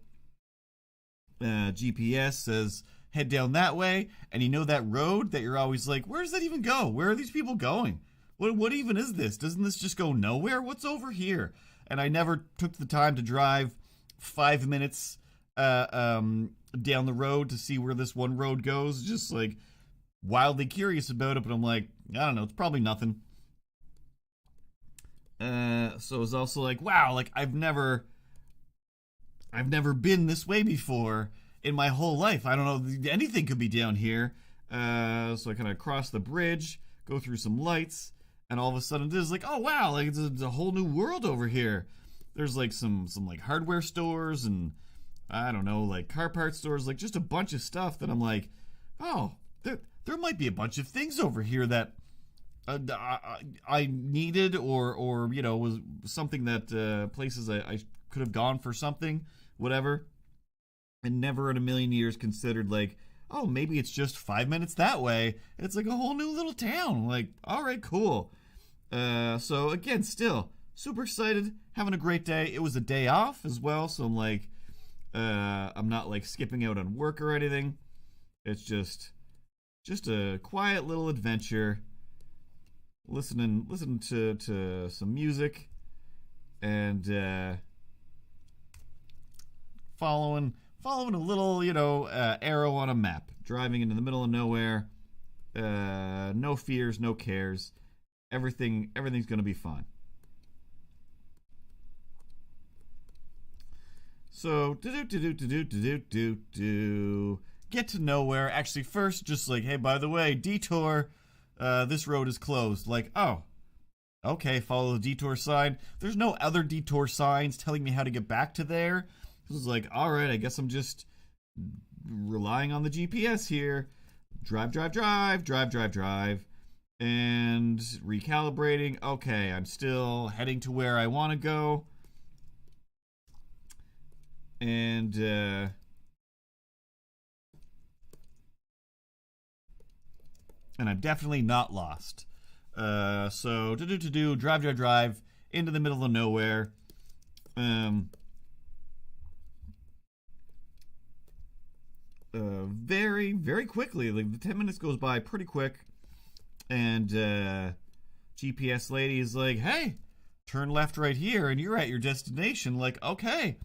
GPS says head down that way, and you know that road that you're always like, where does that even go? Where are these people going? What even is this? Doesn't this just go nowhere? What's over here? And I never took the time to drive 5 minutes down the road to see where this one road goes. Just like wildly curious about it, but I'm like, I don't know, it's probably nothing. So it's also like, wow, like I've never been this way before in my whole life. I don't know, anything could be down here. So I kind of cross the bridge, go through some lights, and all of a sudden this is like, oh wow, like it's a whole new world over here. There's like some like hardware stores and I don't know, like car parts stores, like just a bunch of stuff that I'm like, oh, there might be a bunch of things over here that I needed or you know was something that places I could have gone for something, whatever, and never in a million years considered like, oh, maybe it's just 5 minutes that way. It's like a whole new little town. Like, all right, cool. So again, still super excited, having a great day. It was a day off as well, so I'm like, I'm not like skipping out on work or anything. It's just a quiet little adventure. Listening to some music and following a little, you know, arrow on a map. Driving into the middle of nowhere. No fears, no cares. Everything's gonna be fine. So get to nowhere. Actually, first, just like, hey, by the way, detour. This road is closed. Like, oh, okay, follow the detour sign. There's no other detour signs telling me how to get back to there. It was like, all right, I guess I'm just relying on the GPS here. Drive, and recalibrating. Okay, I'm still heading to where I want to go. And and I'm definitely not lost. So drive into the middle of nowhere. Very, very quickly. Like the 10 minutes goes by pretty quick, and GPS lady is like, "Hey, turn left right here, and you're at your destination." Like, okay.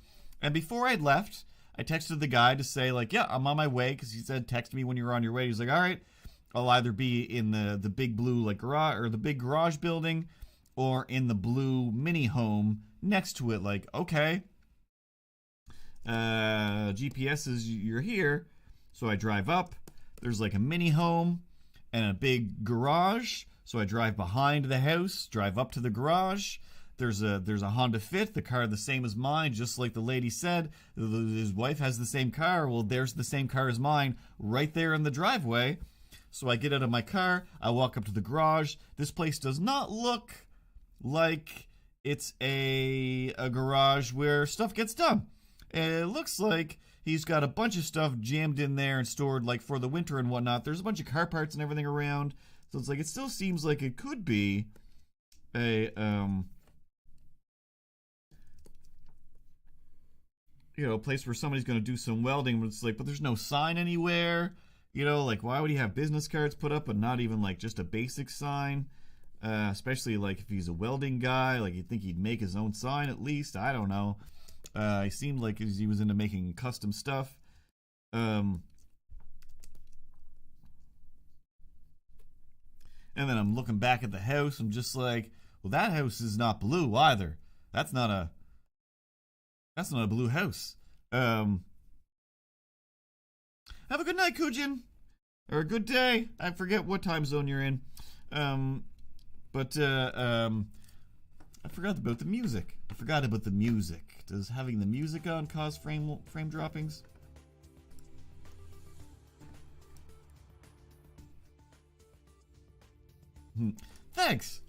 And before I'd left, I texted the guy to say, like, "Yeah, I'm on my way," because he said, "Text me when you're on your way." He's like, "All right, I'll either be in the big blue like garage or the big garage building, or in the blue mini home next to it." Like, okay. GPS says you're here, so I drive up. There's like a mini home and a big garage. So I drive behind the house, drive up to the garage. There's a Honda Fit, the car the same as mine, just like the lady said. His wife has the same car. Well, there's the same car as mine right there in the driveway. So I get out of my car. I walk up to the garage. This place does not look like it's a garage where stuff gets done. It looks like he's got a bunch of stuff jammed in there and stored like for the winter and whatnot. There's a bunch of car parts and everything around. So it's like, it still seems like it could be a, a place where somebody's going to do some welding. But it's like, but there's no sign anywhere. Like, why would he have business cards put up but not even like just a basic sign? Especially like if he's a welding guy, like you'd think he'd make his own sign at least. I don't know. He seemed like he was into making custom stuff. And then I'm looking back at the house. I'm just like, well, that house is not blue either. That's not a blue house. Have a good night, Kujin. Or a good day. I forget what time zone you're in. I forgot about the music. Does having the music on cause frame droppings? Thanks.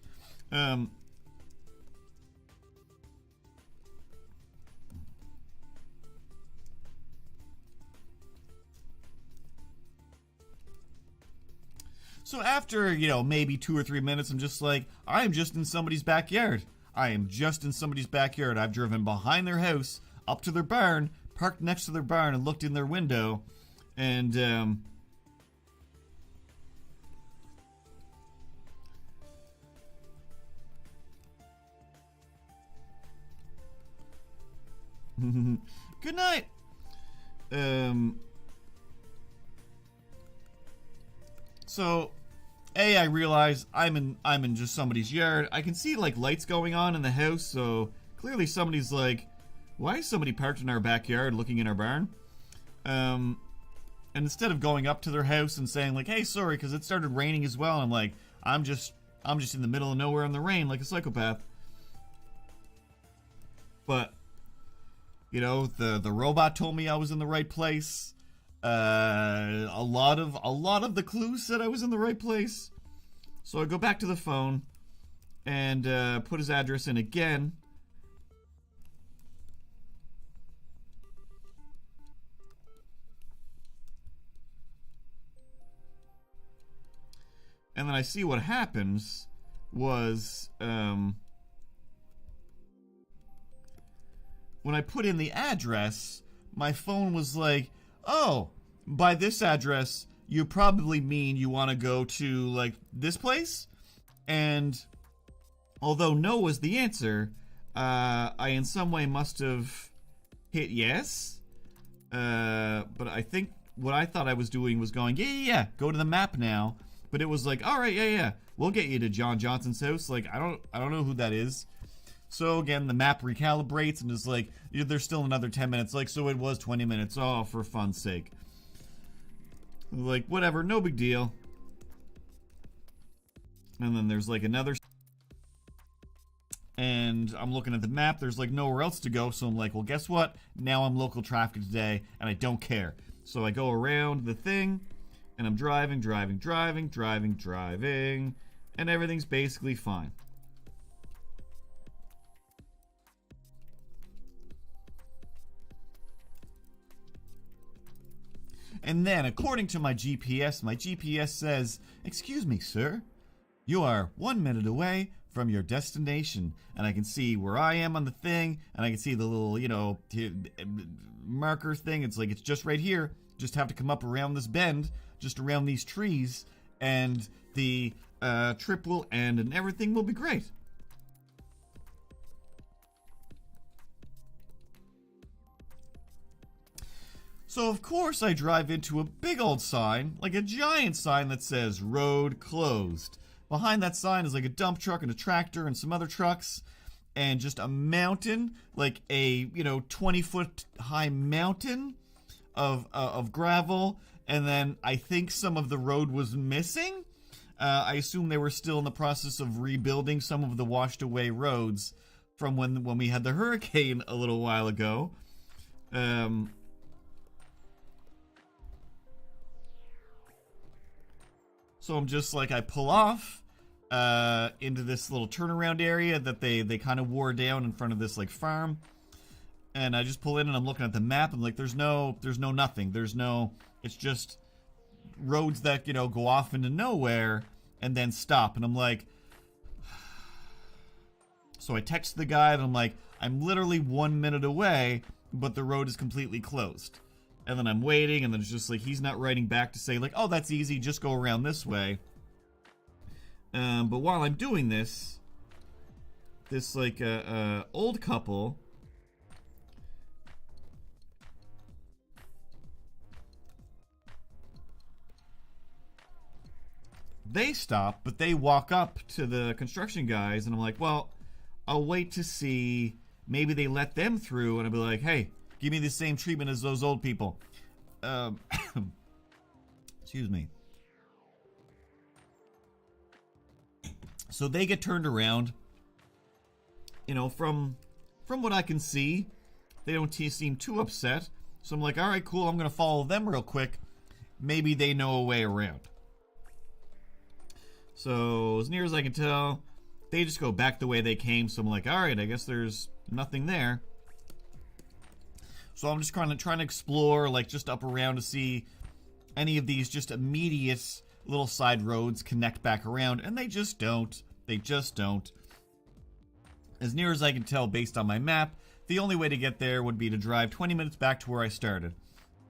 So after, maybe 2 or 3 minutes, I'm just like, I am just in somebody's backyard. I've driven behind their house, up to their barn, parked next to their barn, and looked in their window. And, good night. So, I realize I'm in just somebody's yard. I can see like lights going on in the house, so clearly somebody's like, why is somebody parked in our backyard looking in our barn? And instead of going up to their house and saying like, hey, sorry, because it started raining as well, I'm like, I'm just in the middle of nowhere in the rain like a psychopath. But the robot told me I was in the right place. A lot of the clues said I was in the right place. So I go back to the phone and put his address in again. And then I see what happens was when I put in the address, my phone was like, oh, by this address, you probably mean you want to go to, like, this place? And although no was the answer, I in some way must have hit yes. But I think what I thought I was doing was going, yeah, go to the map now. But it was like, all right, yeah, we'll get you to John Johnson's house. Like, I don't know who that is. So again, the map recalibrates and is like, there's still another 10 minutes. Like, so it was 20 minutes. Oh, for fun's sake. Like, whatever, no big deal. And then there's like another. And I'm looking at the map. There's like nowhere else to go. So I'm like, well, guess what? Now I'm local traffic today and I don't care. So I go around the thing and I'm driving. And everything's basically fine. And then, according to my GPS says, "Excuse me, sir, you are 1 minute away from your destination." And I can see where I am on the thing, and I can see the little, marker thing. It's like, it's just right here. Just have to come up around this bend, just around these trees, and the trip will end, and everything will be great. So, of course, I drive into a big old sign, like a giant sign that says, "Road closed." Behind that sign is like a dump truck and a tractor and some other trucks, and just a mountain, like a, 20-foot high mountain of gravel. And then I think some of the road was missing. I assume they were still in the process of rebuilding some of the washed away roads from when we had the hurricane a little while ago. So I'm just like, I pull off into this little turnaround area that they kind of wore down in front of this like farm. And I just pull in and I'm looking at the map and like, there's no nothing. It's just roads that, go off into nowhere and then stop. And I'm like, so I text the guy and I'm like, I'm literally 1 minute away, but the road is completely closed. And then I'm waiting, and then it's just like, he's not writing back to say like, "Oh, that's easy, just go around this way." But while I'm doing this like old couple they stop, but they walk up to the construction guys, and I'm like, well, I'll wait to see, maybe they let them through, and I'll be like, "Hey, give me the same treatment as those old people." Excuse me. So they get turned around. From what I can see, they don't seem too upset. So I'm like, all right, cool, I'm going to follow them real quick. Maybe they know a way around. So as near as I can tell, they just go back the way they came. So I'm like, all right, I guess there's nothing there. So I'm just trying to explore, like, just up around to see any of these just immediate little side roads connect back around, and they just don't. They just don't. As near as I can tell based on my map, the only way to get there would be to drive 20 minutes back to where I started.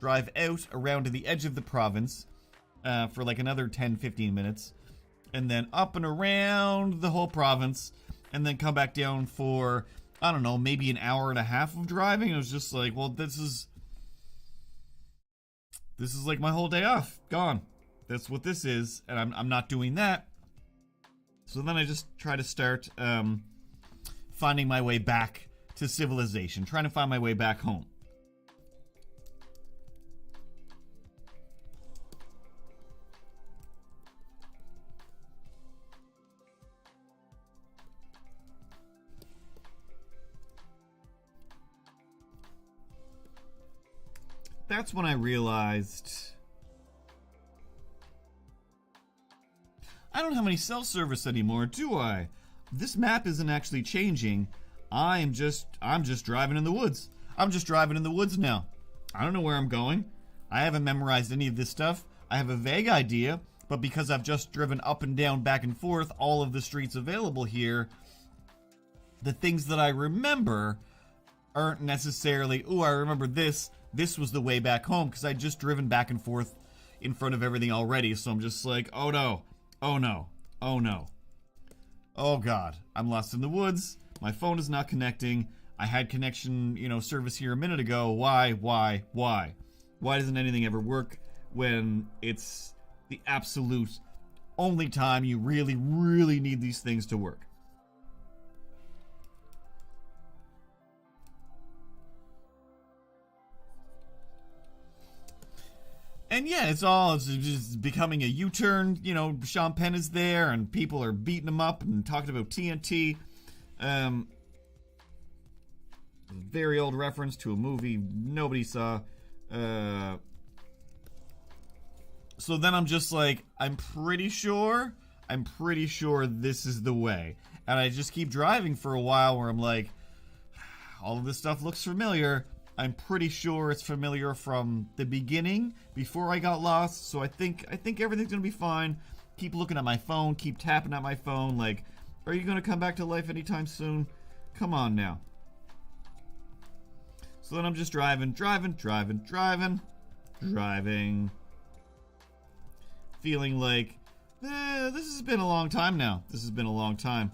Drive out around to the edge of the province for like another 10-15 minutes, and then up and around the whole province, and then come back down for, I don't know, maybe an hour and a half of driving. It was just like, well, this is like my whole day off. Gone. That's what this is, and I'm not doing that. So then I just try to start finding my way back to civilization, trying to find my way back home. That's when I realized I don't have any cell service anymore, do I? This map isn't actually changing. I'm just driving in the woods. I'm just driving in the woods now. I don't know where I'm going. I haven't memorized any of this stuff. I have a vague idea, but because I've just driven up and down, back and forth, all of the streets available here, the things that I remember aren't necessarily, "Ooh, I remember this. This was the way back home," because I'd just driven back and forth in front of everything already. So I'm just like, oh no, oh no, oh no. Oh God, I'm lost in the woods. My phone is not connecting. I had connection, service here a minute ago. Why? Why doesn't anything ever work when it's the absolute only time you really, really need these things to work? And yeah, it's just becoming a U-turn. Sean Penn is there, and people are beating him up and talking about TNT. Very old reference to a movie nobody saw. So then I'm just like, I'm pretty sure this is the way. And I just keep driving for a while where I'm like, all of this stuff looks familiar. I'm pretty sure it's familiar from the beginning, before I got lost. So I think everything's gonna be fine. Keep looking at my phone, keep tapping at my phone, like, are you gonna come back to life anytime soon? Come on now. So then I'm just driving. Feeling like, this has been a long time now. This has been a long time.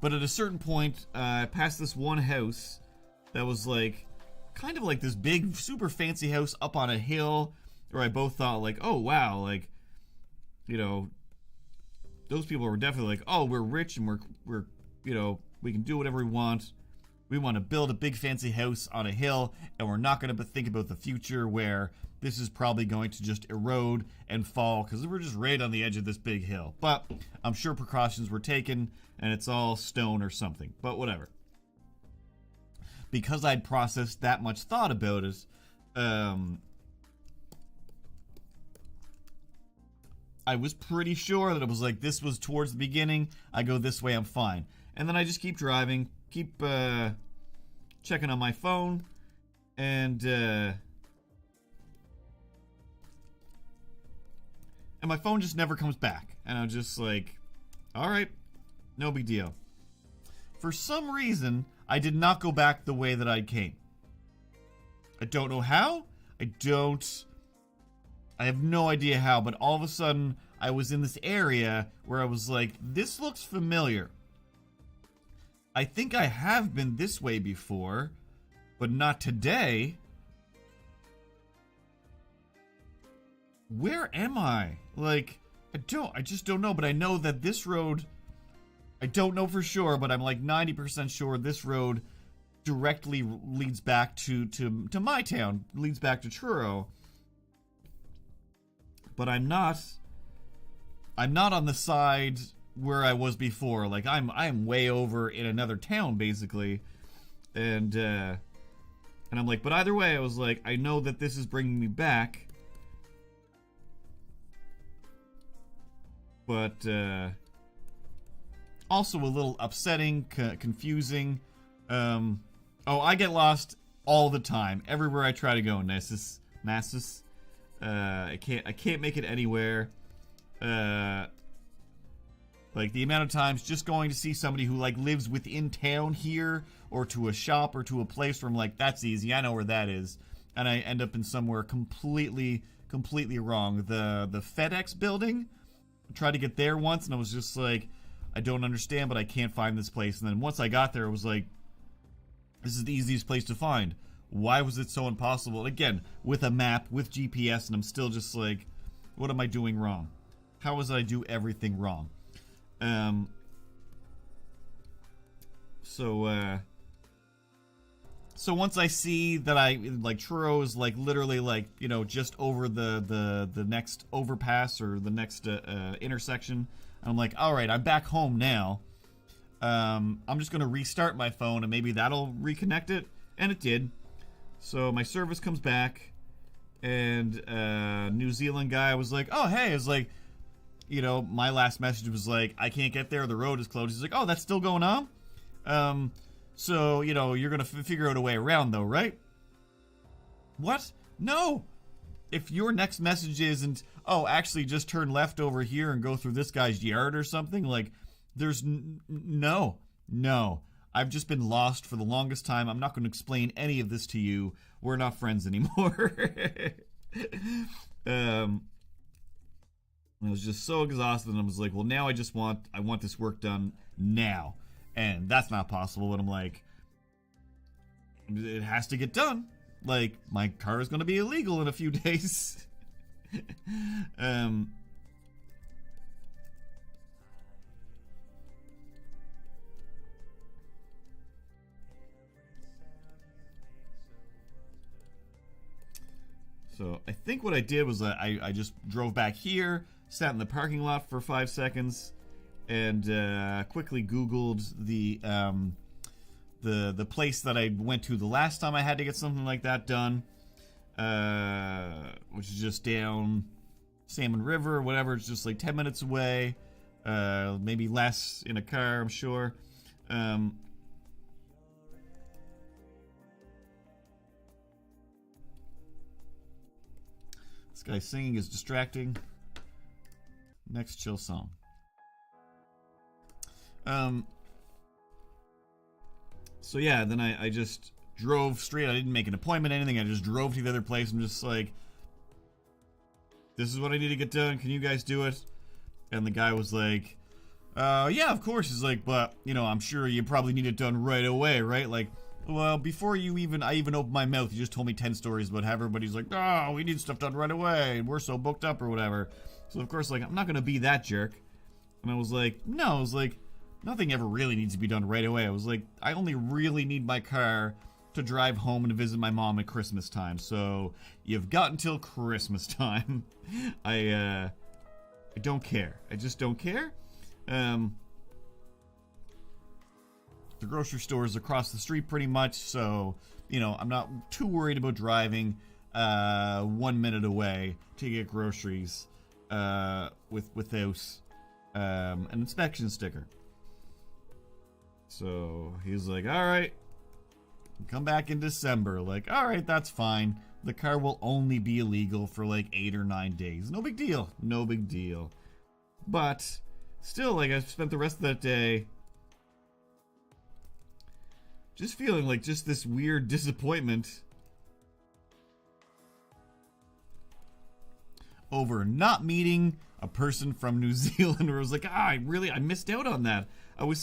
But at a certain point, I passed this one house that was like, kind of like this big, super fancy house up on a hill, where I both thought like, oh wow, like, you know, those people were definitely like, oh, we're rich and we're you know, we can do whatever we want. We want to build a big fancy house on a hill, and we're not going to think about the future where this is probably going to just erode and fall because we're just right on the edge of this big hill. But I'm sure precautions were taken, and it's all stone or something. But whatever. Because I'd processed that much thought about it, I was pretty sure that it was like, this was towards the beginning. I go this way, I'm fine. And then I just keep driving, keep checking on my phone, and my phone just never comes back. And I'm just like, all right, no big deal. For some reason, I did not go back the way that I came. I don't know how. I have no idea how, but all of a sudden, I was in this area where I was like, this looks familiar. I think I have been this way before, but not today. Where am I? Like, I just don't know, but I know that this road, I don't know for sure, but I'm like 90% sure this road directly leads back to my town, leads back to Truro. But I'm not on the side where I was before. Like, I'm way over in another town, basically. And I'm like, but either way, I was like, I know that this is bringing me back. But also a little upsetting, confusing. I get lost all the time. Everywhere I try to go, Nessus. I can't make it anywhere. Like, the amount of times just going to see somebody who, like, lives within town here, or to a shop, or to a place where I'm like, that's easy, I know where that is. And I end up in somewhere completely wrong. The FedEx building, I tried to get there once, and I was just like, I don't understand, but I can't find this place. And then once I got there, it was like, this is the easiest place to find. Why was it so impossible? And again, with a map, with GPS, and I'm still just like, what am I doing wrong? How was I do everything wrong? So once I see that Truro is like literally like, you know, just over the next overpass or the next intersection, I'm like, all right, I'm back home now. I'm just gonna restart my phone and maybe that'll reconnect it, and it did. So my service comes back, and New Zealand guy was like, oh hey, it's like, you know, my last message was like, I can't get there, the road is closed. He's like, oh, that's still going on? So, you know, you're gonna figure out a way around though, right? What? No! If your next message isn't, oh, actually just turn left over here and go through this guy's yard or something, like, there's no. I've just been lost for the longest time. I'm not going to explain any of this to you. We're not friends anymore. I was just so exhausted, and I was like, well, now I want this work done now. And that's not possible, but I'm like, it has to get done. Like, my car is going to be illegal in a few days. So I think what I did was I just drove back here, sat in the parking lot for 5 seconds, and quickly Googled the place that I went to the last time I had to get something like that done, which is just down Salmon River or whatever. It's just like 10 minutes away, maybe less in a car, I'm sure. This guy singing is distracting. Next chill song. So yeah, then I just drove straight. I didn't make an appointment, anything. I just drove to the other place. I'm just like, this is what I need to get done. Can you guys do it? And the guy was like, yeah, of course. He's like, but, you know, I'm sure you probably need it done right away, right? Like, well, before I even opened my mouth, you just told me 10 stories about how everybody's like, oh, we need stuff done right away, and we're so booked up or whatever. So, of course, like, I'm not going to be that jerk. And I was like, no, I was like, nothing ever really needs to be done right away. I was like, I only really need my car to drive home and visit my mom at Christmas time. So, you've got until Christmas time. I don't care. I just don't care. The grocery store is across the street pretty much, so, you know, I'm not too worried about driving 1 minute away to get groceries without an inspection sticker. So he's like, all right, come back in December. Like, all right, that's fine. The car will only be illegal for like 8 or 9 days. No big deal. No big deal. But still, like, I spent the rest of that day just feeling like just this weird disappointment over not meeting a person from New Zealand, where I was like, I missed out on that.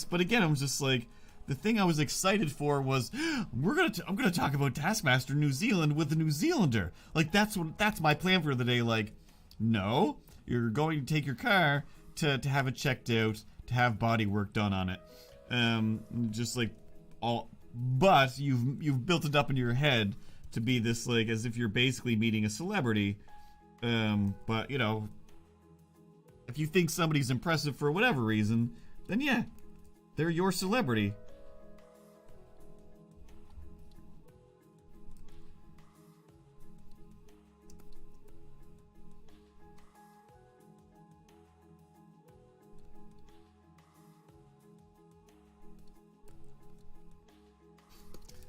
But again, I was just like, the thing I was excited for was, I'm gonna talk about Taskmaster New Zealand with a New Zealander. Like, that's my plan for the day. Like, no, you're going to take your car to have it checked out, to have body work done on it. Just like but you've built it up in your head to be this, like, as if you're basically meeting a celebrity. But, you know, if you think somebody's impressive for whatever reason, then yeah, they're your celebrity.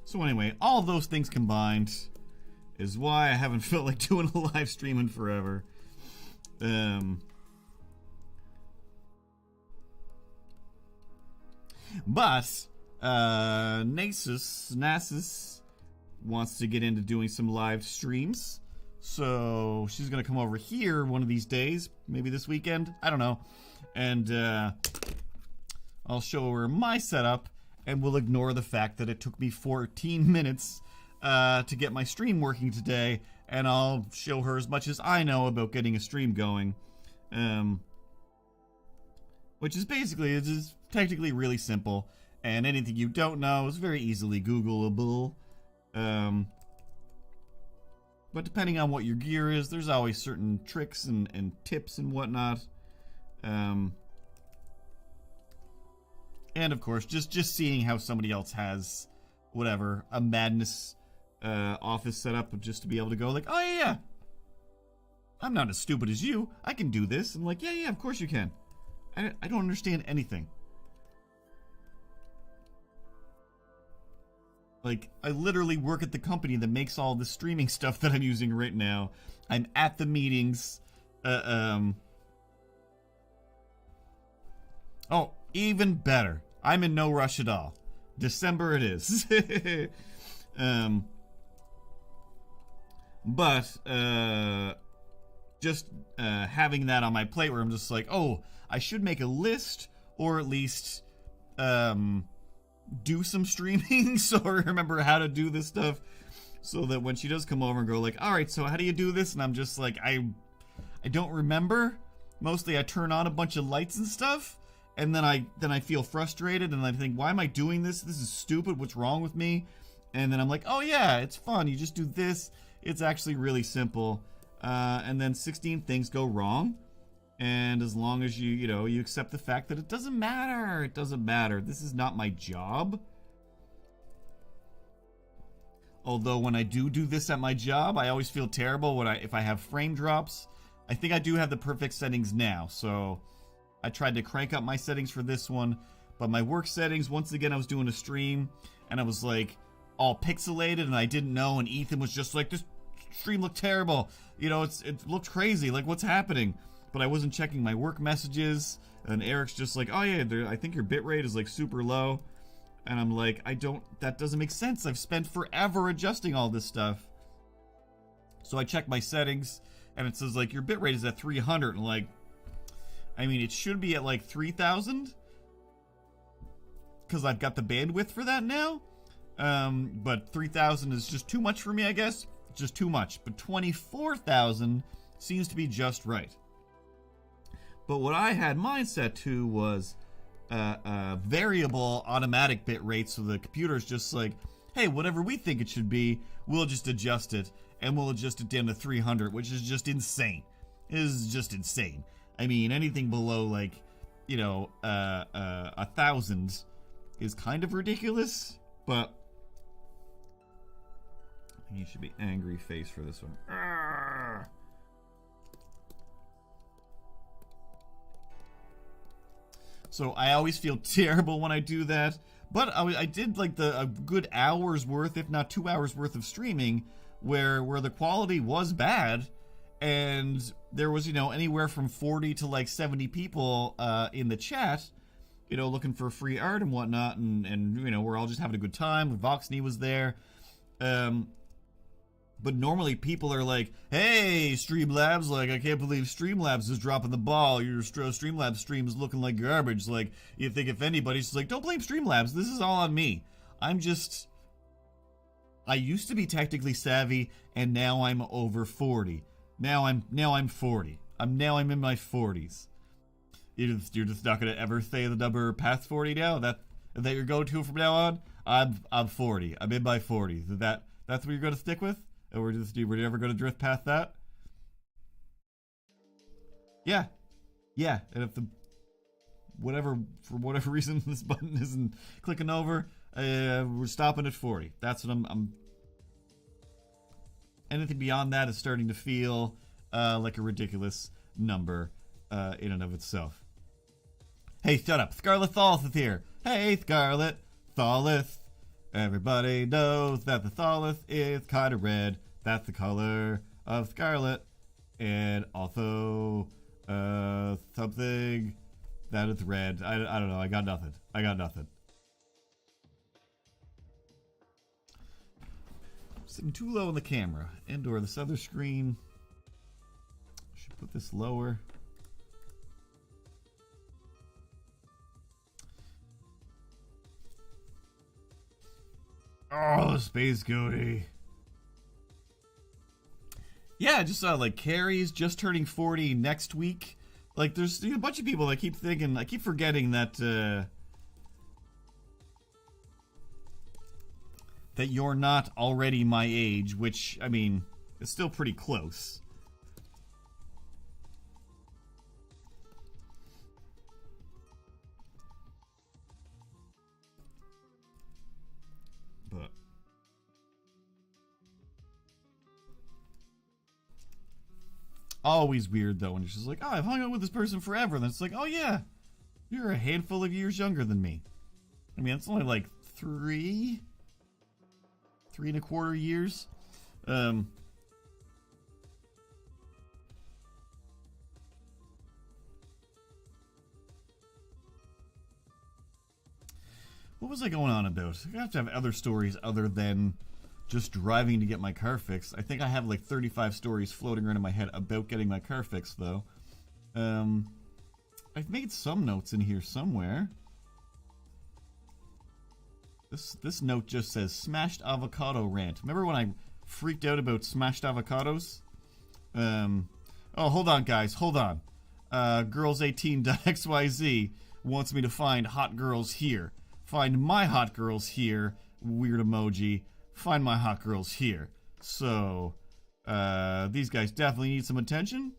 So anyway, all those things combined is why I haven't felt like doing a live stream in forever. But Nasus wants to get into doing some live streams. So she's going to come over here one of these days, maybe this weekend, I don't know. And I'll show her my setup, and we'll ignore the fact that it took me 14 minutes to get my stream working today, and I'll show her as much as I know about getting a stream going. Which is basically, it's just technically really simple, and anything you don't know is very easily Googleable. But depending on what your gear is, there's always certain tricks and tips and whatnot. And of course, just seeing how somebody else has, whatever, a madness office set up, just to be able to go like, oh yeah, I'm not as stupid as you. I can do this. I'm like, yeah, of course you can. I don't understand anything. Like, I literally work at the company that makes all the streaming stuff that I'm using right now. I'm at the meetings. Oh, even better. I'm in no rush at all. December it is. But just having that on my plate where I'm just like, oh, I should make a list, or at least do some streaming so I remember how to do this stuff, so that when she does come over and go like, all right, so how do you do this? And I'm just like, I don't remember. Mostly I turn on a bunch of lights and stuff, and then I feel frustrated, and I think, why am I doing this? This is stupid. What's wrong with me? And then I'm like, oh yeah, it's fun. You just do this. It's actually really simple. And then 16 things go wrong. And as long as you accept the fact that it doesn't matter. It doesn't matter. This is not my job. Although when I do this at my job, I always feel terrible if I have frame drops. I think I do have the perfect settings now. So I tried to crank up my settings for this one. But my work settings, once again, I was doing a stream, and I was like all pixelated, and I didn't know, and Ethan was just like, this stream looked terrible. You know, it looked crazy. Like, what's happening? But I wasn't checking my work messages. And Eric's just like, oh yeah, I think your bitrate is like super low. And I'm like, that doesn't make sense. I've spent forever adjusting all this stuff. So I check my settings, and it says like, your bitrate is at 300. And like, I mean, it should be at like 3,000. Because I've got the bandwidth for that now. But 3,000 is just too much for me, I guess. Just too much. But 24,000 seems to be just right. But what I had mine set to was variable automatic bit rate, so the computer's just like, hey, whatever we think it should be, we'll just adjust it, and we'll adjust it down to 300, which is just insane. It is just insane. I mean, anything below like, 1,000 is kind of ridiculous, but you should be angry face for this one. Arrgh. So I always feel terrible when I do that, but I did like a good hour's worth, if not 2 hours worth of streaming, where the quality was bad, and there was anywhere from 40 to like 70 people in the chat, looking for free art and whatnot, and we're all just having a good time. Voxney was there. But normally people are like, hey, Streamlabs, like, I can't believe Streamlabs is dropping the ball. Your Streamlabs stream is looking like garbage. Like, you think if anybody's just like, don't blame Streamlabs. This is all on me. I used to be technically savvy, and now I'm over 40. Now I'm 40. I'm in my 40s. You're just not gonna ever say the number past 40 now? That your go-to from now on? I'm 40. I'm in my 40s. That's what you're gonna stick with? Or we're never going to drift past that? Yeah. And if for whatever reason this button isn't clicking over, we're stopping at 40. That's what I'm anything beyond that is starting to feel like a ridiculous number in and of itself. Hey, shut up. Scarlet Thalith is here. Hey, Scarlet Thalith. Everybody knows that the Thalith is kind of red. That's the color of Scarlet. And also something that is red. I don't know. I got nothing. Sitting too low on the camera. And/or this other screen. Should put this lower. Oh, the Space Goatee. Yeah, I just saw like Carrie's just turning 40 next week. Like, there's a bunch of people that keep forgetting that that you're not already my age, which, I mean, is still pretty close. But always weird though when you're just like, oh, I've hung out with this person forever, and then it's like, oh yeah, you're a handful of years younger than me. I mean, it's only like 3.25 years. What was I going on about? I have to have other stories other than just driving to get my car fixed. I think I have like 35 stories floating around in my head about getting my car fixed, though. I've made some notes in here somewhere. This note just says smashed avocado rant. Remember when I freaked out about smashed avocados? Oh, hold on, guys. Hold on. Girls18.xyz wants me to find hot girls here. Find my hot girls here. Weird emoji. Find my hot girls here. So, these guys definitely need some attention.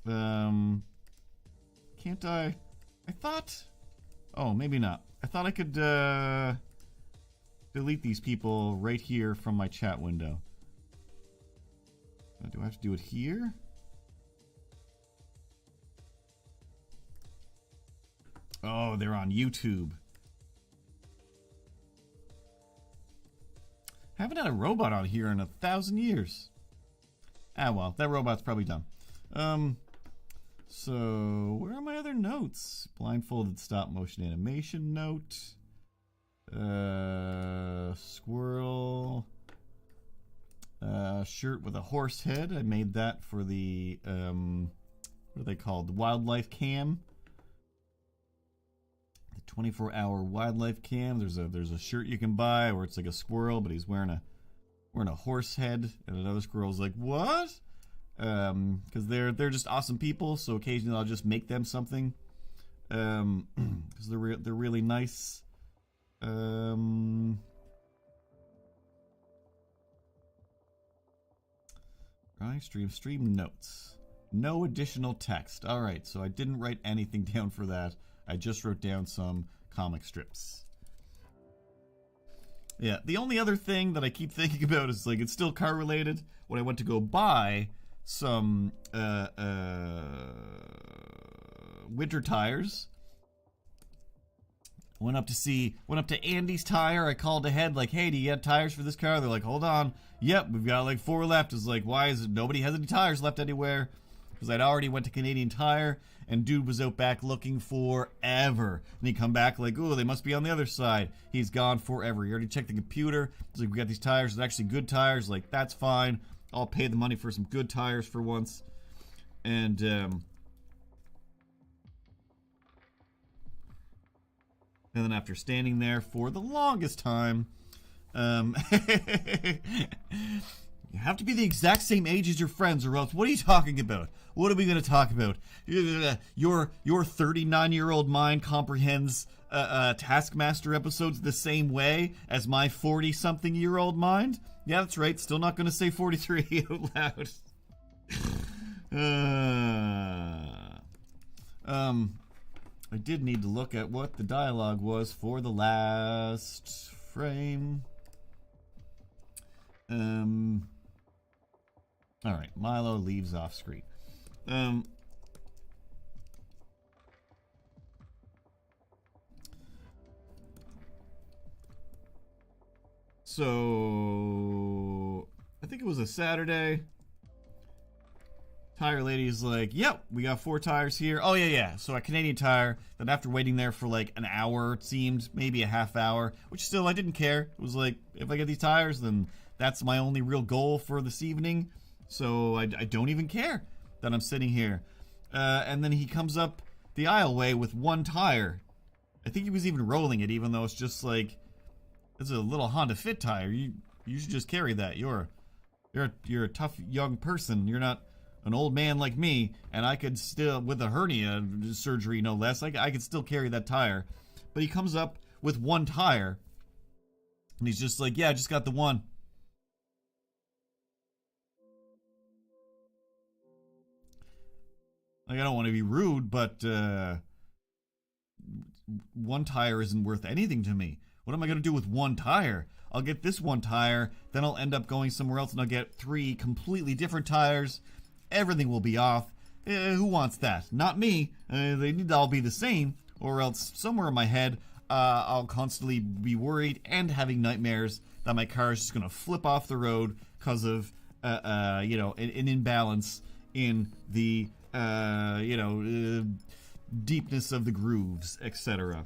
Can't I? I thought... Oh, maybe not. I thought I could, delete these people right here from my chat window. Do I have to do it here? Oh, they're on YouTube. Haven't had a robot on here in 1,000 years. Ah, well, that robot's probably dumb. So where are my other notes? Blindfolded stop motion animation note. Squirrel. Shirt with a horse head. I made that for the what are they called? The wildlife cam. The 24-hour wildlife cam. There's a shirt you can buy where it's like a squirrel, but he's wearing a horse head, and another squirrel's like, what? Because they're just awesome people. So occasionally I'll just make them something. Because they're really nice. Right, stream notes. No additional text. All right, so I didn't write anything down for that. I just wrote down some comic strips. Yeah, the only other thing that I keep thinking about is, like, it's still car related. When I went to go buy some winter tires, went up to Andy's Tire. I called ahead, like, hey, do you have tires for this car? They're like, hold on. Yep, we've got like 4 left. It's like, why is it nobody has any tires left anywhere? Because I'd already went to Canadian Tire, and dude was out back looking forever. And he come back like, oh, they must be on the other side. He's gone forever. He already checked the computer. He's like, we got these tires. They're actually good tires. Like, that's fine. I'll pay the money for some good tires for once. And then after standing there for the longest time, you have to be the exact same age as your friends, or else what are you talking about? What are we going to talk about? Your 39-year-old mind comprehends Taskmaster episodes the same way as my 40-something-year-old mind? Yeah, that's right. Still not going to say 43 out loud. I did need to look at what the dialogue was for the last frame. Alright, Milo leaves off screen. So I think it was a Saturday. Tire lady's like, yep, we got 4 tires here. Oh, yeah. So at Canadian Tire, then after waiting there for like an hour, it seemed, maybe a half hour, which still I didn't care. It was like, if I get these tires, then that's my only real goal for this evening. So I don't even care that I'm sitting here. And then he comes up the aisleway with 1 tire. I think he was even rolling it, even though it's just like, it's a little Honda Fit tire. You should just carry that. You're a tough young person. You're not an old man like me, and I could still, with a hernia surgery no less, I could still carry that tire. But he comes up with 1 tire, and he's just like, yeah, I just got the 1. Like, I don't want to be rude, but 1 tire isn't worth anything to me. What am I going to do with 1 tire? I'll get this 1 tire, then I'll end up going somewhere else, and I'll get 3 completely different tires. Everything will be off. Who wants that? Not me. They need to all be the same, or else somewhere in my head, I'll constantly be worried and having nightmares that my car is just going to flip off the road because of, an imbalance in the, deepness of the grooves, etc.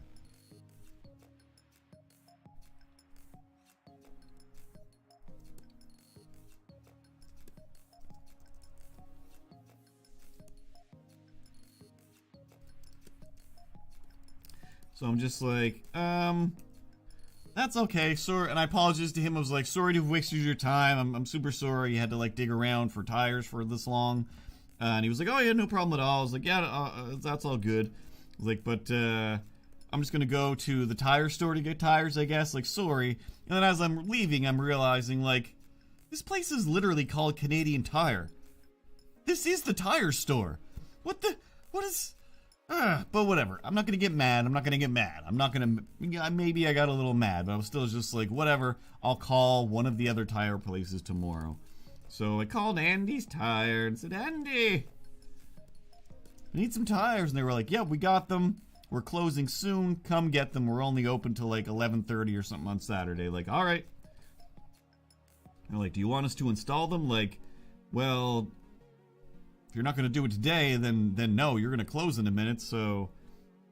So I'm just like, that's okay, sir. And I apologize to him. I was like, sorry to have wasted your time. I'm super sorry you had to like dig around for tires for this long. And he was like, oh yeah, no problem at all. I was like, yeah, that's all good. I was like, but I'm just gonna go to the tire store to get tires, I guess. Like, sorry. And then as I'm leaving, I'm realizing like, this place is literally called Canadian Tire. This is the tire store. What is? But whatever. I'm not gonna get mad. Maybe I got a little mad, but I was still just like, whatever. I'll call one of the other tire places tomorrow. So I called Andy's Tire and said, Andy, I need some tires. And they were like, yeah, we got them. We're closing soon. Come get them. We're only open till like 11:30 or something on Saturday. Like, all right. They're like, do you want us to install them? Like, well, if you're not going to do it today, then no, you're going to close in a minute. So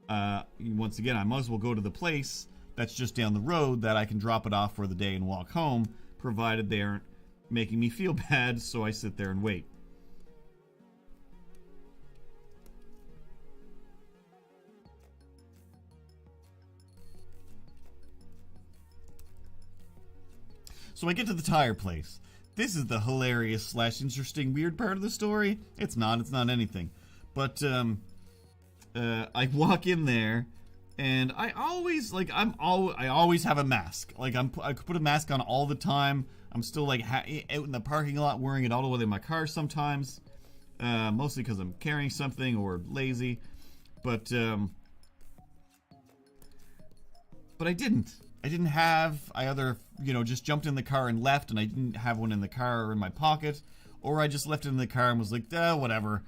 once again, I might as well go to the place that's just down the road that I can drop it off for the day and walk home, provided they aren't making me feel bad. So I sit there and wait. So I get to the tire place. This is the hilarious / interesting weird part of the story. It's not anything. But I walk in there, and I always have a mask. Like I put a mask on all the time. I'm still like out in the parking lot wearing it all the way in my car sometimes. Mostly because I'm carrying something or lazy. But I didn't. I either, just jumped in the car and left, and I didn't have one in the car or in my pocket, or I just left it in the car and was like, whatever.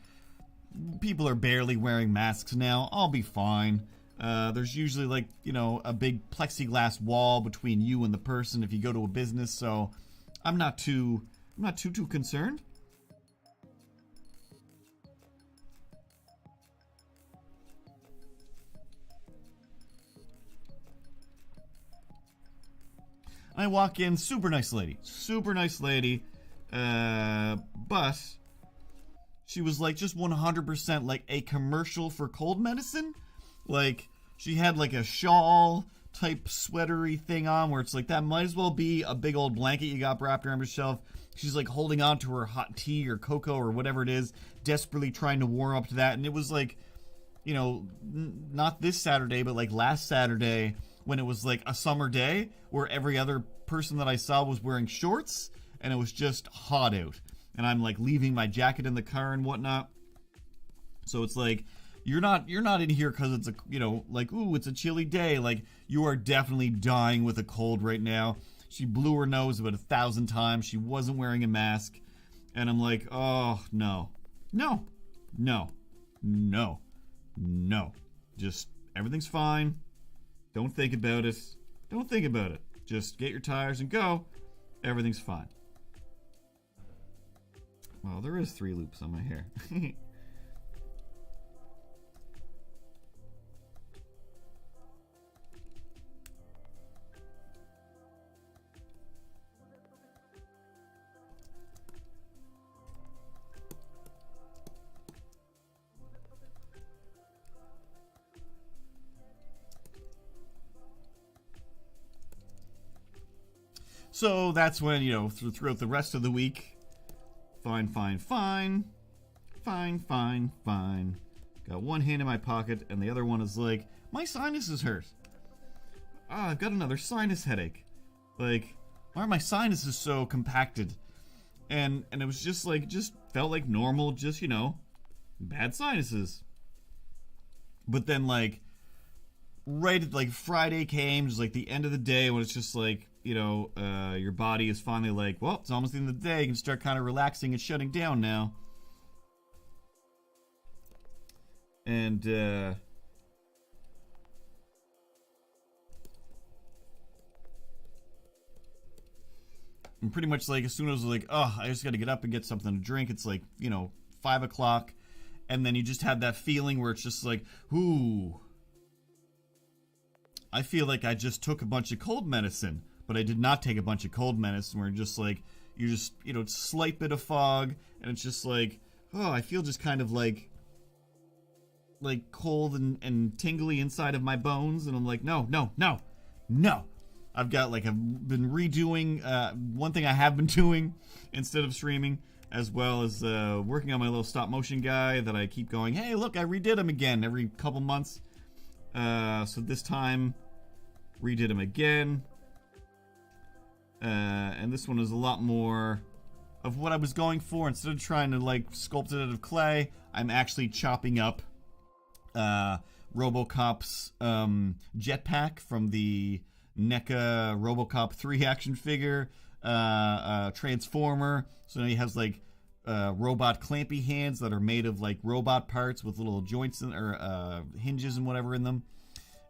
People are barely wearing masks now. I'll be fine. There's usually like, a big plexiglass wall between you and the person if you go to a business, so I'm not too concerned. I walk in, super nice lady, but she was like just 100% like a commercial for cold medicine. Like she had like a shawl type sweatery thing on where it's like that might as well be a big old blanket you got wrapped around yourself. She's like holding on to her hot tea or cocoa or whatever it is, desperately trying to warm up to that. And it was like, not this Saturday, but like last Saturday, when it was like a summer day where every other person that I saw was wearing shorts and it was just hot out. And I'm like leaving my jacket in the car and whatnot. So it's like, you're not in here because it's it's a chilly day. Like, you are definitely dying with a cold right now. She blew her nose about 1,000 times. She wasn't wearing a mask. And I'm like, oh, no. Just, everything's fine. Don't think about it. Just get your tires and go. Everything's fine. Well, there is 3 loops on my hair. So that's when, throughout the rest of the week, fine. Got one hand in my pocket, and the other one is like, my sinuses hurt. I've got another sinus headache. Like, why are my sinuses so compacted? And it was just felt like normal, just, bad sinuses. But then, right at, Friday came, just, the end of the day, when it's just, your body is finally like, well, it's almost the end of the day. You can start kind of relaxing and shutting down now. And, and pretty much, as soon as I just got to get up and get something to drink, it's 5 o'clock. And then you just have that feeling where it's just ooh. I feel like I just took a bunch of cold medicine. But I did not take a bunch of cold medicine where you just slight bit of fog, and it's just I feel just kind of cold and tingly inside of my bones, and I'm like, no. I've been redoing, one thing I have been doing instead of streaming, as well as working on my little stop motion guy that I keep going, hey, look, I redid him again every couple months. So this time, redid him again. And this one is a lot more of what I was going for. Instead of trying to sculpt it out of clay, I'm actually chopping up RoboCop's jetpack from the NECA RoboCop 3 action figure transformer. So now he has robot clampy hands that are made of robot parts with little joints or hinges and whatever in them.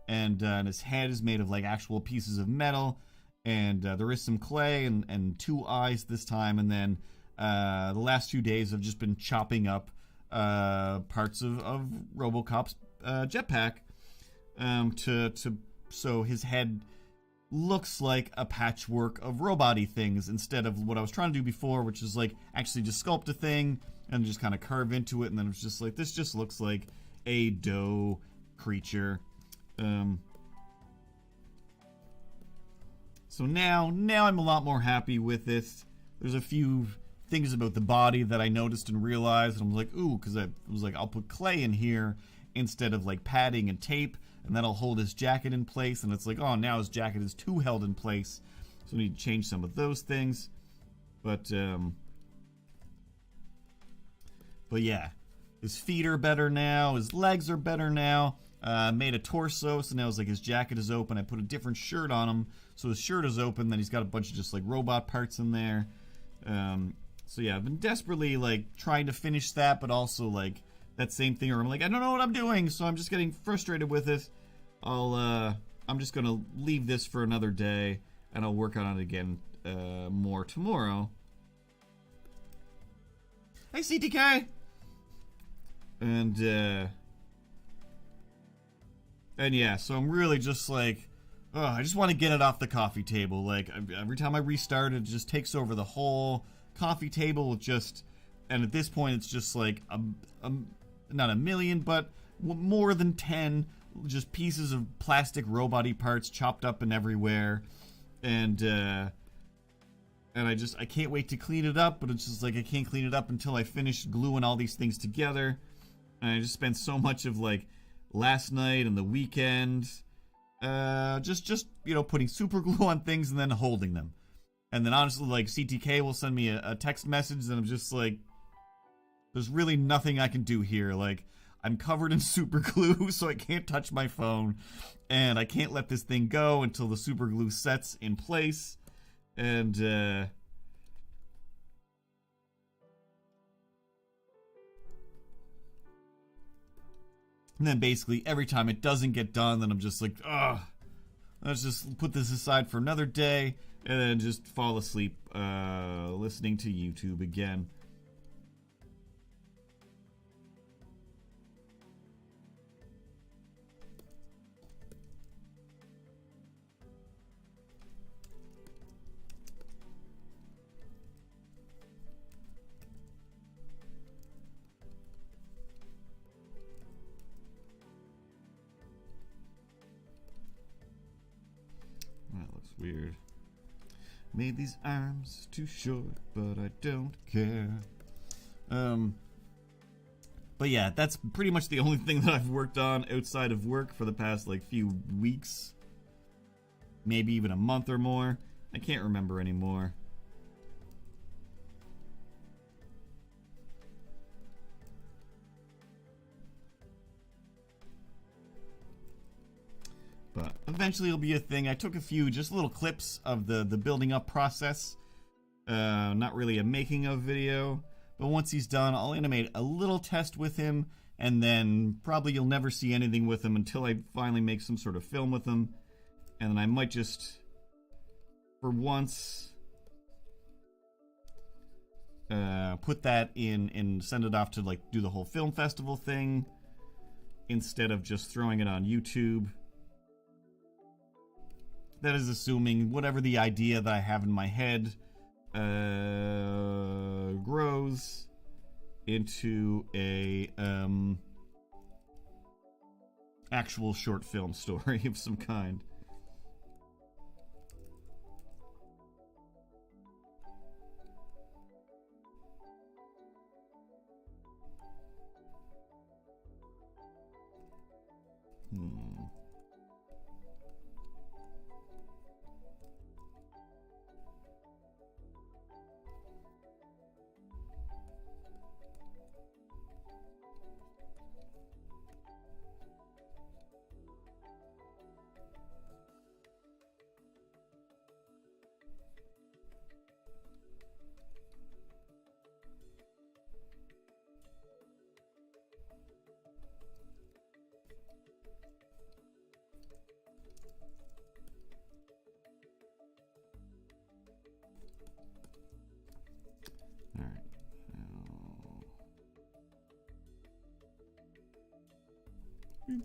And his head is made of actual pieces of metal. And there is some clay and 2 eyes this time, and then the last 2 days I've just been chopping up parts of RoboCop's jetpack so his head looks like a patchwork of robot-y things instead of what I was trying to do before, which is like actually just sculpt a thing and just kind of carve into it, and then it's just like, this just looks like a dough creature. So now I'm a lot more happy with this. There's a few things about the body that I noticed and realized, and I was like, ooh, because I was like, I'll put clay in here instead of like padding and tape, and that'll hold his jacket in place. And it's like, oh, now his jacket is too held in place, so we need to change some of those things. But yeah, his feet are better now, his legs are better now. Made a torso, so now it's like his jacket is open. I put a different shirt on him, so his shirt is open. Then he's got a bunch of just like robot parts in there. So yeah, I've been desperately like trying to finish that, but also like that same thing where I'm like, I don't know what I'm doing, so I'm just getting frustrated with it. I'm just gonna leave this for another day, and I'll work on it again more tomorrow. Hey, CTK! And yeah, so I'm really just like, oh, I just want to get it off the coffee table. Like, every time I restart, it just takes over the whole coffee table. And at this point, it's just like, not a million, but more than 10 just pieces of plastic robot-y parts chopped up and everywhere. And I can't wait to clean it up, but it's just like, I can't clean it up until I finish gluing all these things together. And I just spent so much of like last night and the weekend just you know, putting super glue on things and then holding them. And then honestly, like, CTK will send me a text message, and I'm just like, there's really nothing I can do here. Like, I'm covered in super glue, so I can't touch my phone, and I can't let this thing go until the super glue sets in place. And and then basically every time it doesn't get done, then I'm just like, ugh, let's just put this aside for another day, and then just fall asleep listening to YouTube again. That looks weird. Made these arms too short, but I don't care. But yeah, that's pretty much the only thing that I've worked on outside of work for the past like few weeks. Maybe even a month or more. I can't remember anymore. But eventually it'll be a thing. I took a few just little clips of the building up process. Not really a making of video. But once he's done, I'll animate a little test with him. And then probably you'll never see anything with him until I finally make some sort of film with him. And then I might just, for once, put that in and send it off to like do the whole film festival thing. Instead of just throwing it on YouTube. That is assuming whatever the idea that I have in my head grows into a actual short film story of some kind. All right. Boop.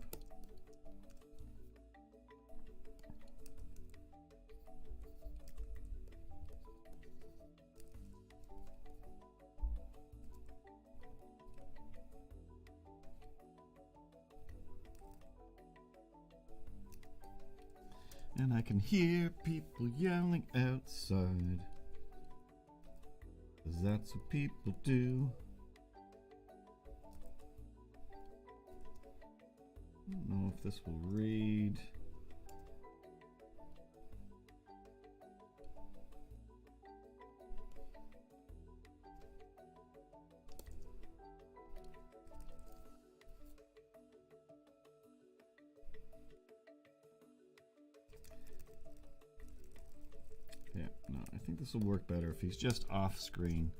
And I can hear people yelling outside, 'cause that's what people do. I don't know if this will read. Yeah, no, I think this will work better if he's just off screen.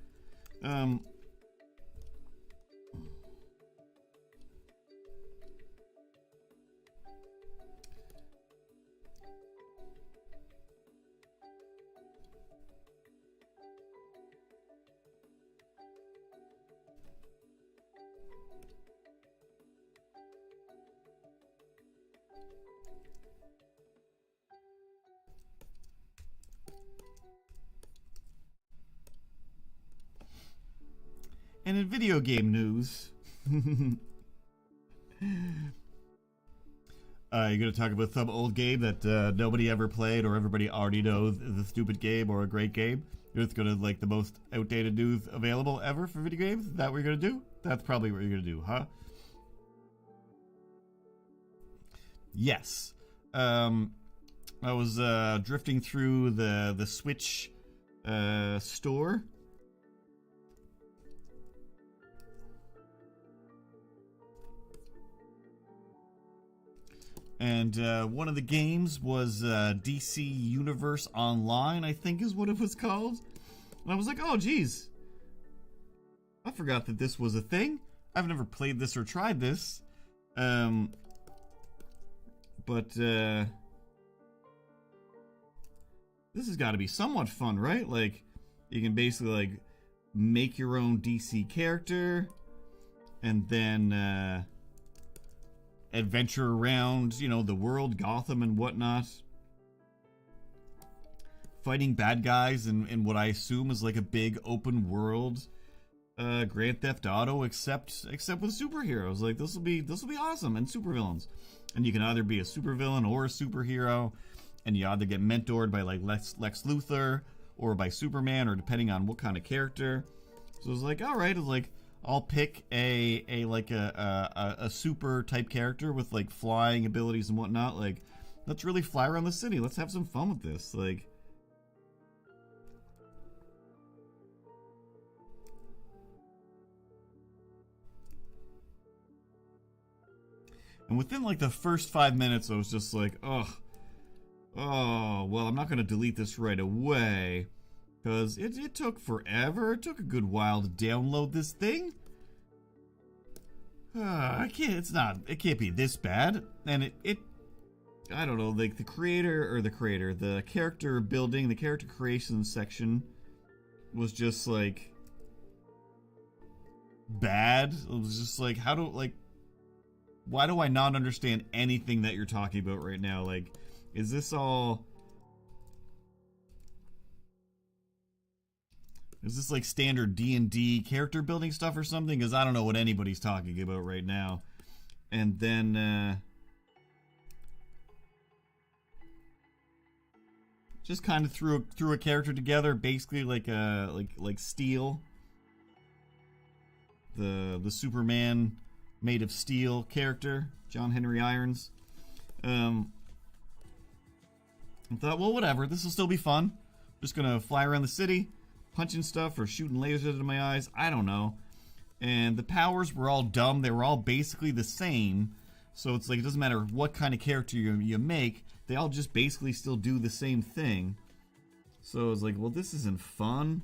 And in video game news, you're going to talk about some old game that nobody ever played or everybody already knows is a stupid game or a great game? You're just going to like the most outdated news available ever for video games? Is that what you're going to do? That's probably what you're going to do, huh? Yes. I was drifting through the Switch store. And one of the games was DC Universe Online, I think is what it was called. And I was like, oh, geez. I forgot that this was a thing. I've never played this or tried this. But this has got to be somewhat fun, right? Like, you can basically, like, make your own DC character. And then adventure around, you know, the world, Gotham and whatnot. Fighting bad guys in what I assume is like a big open world Grand Theft Auto, except with superheroes. Like, this will be awesome, and supervillains. And you can either be a supervillain or a superhero, and you either get mentored by like Lex Luthor or by Superman, or depending on what kind of character. So it's like, all right, it's like, I'll pick a super type character with like flying abilities and whatnot. Like, let's really fly around the city. Let's have some fun with this. Like, and within like the first 5 minutes, I was just like, oh, well, I'm not gonna delete this right away. Because it took forever. It took a good while to download this thing. It can't be this bad. And I don't know, like the character building, the character creation section was just like bad. It was just like, why do I not understand anything that you're talking about right now? Like, is this like standard D&D character building stuff or something? Because I don't know what anybody's talking about right now. And then just kind of threw a character together, basically like Steel, the Superman made of steel character, John Henry Irons. I thought, well, whatever, this will still be fun. Just gonna fly around the city, punching stuff or shooting lasers into my eyes. I don't know. And the powers were all dumb. They were all basically the same. So it's like, it doesn't matter what kind of character you make. They all just basically still do the same thing. So it's like, well, this isn't fun.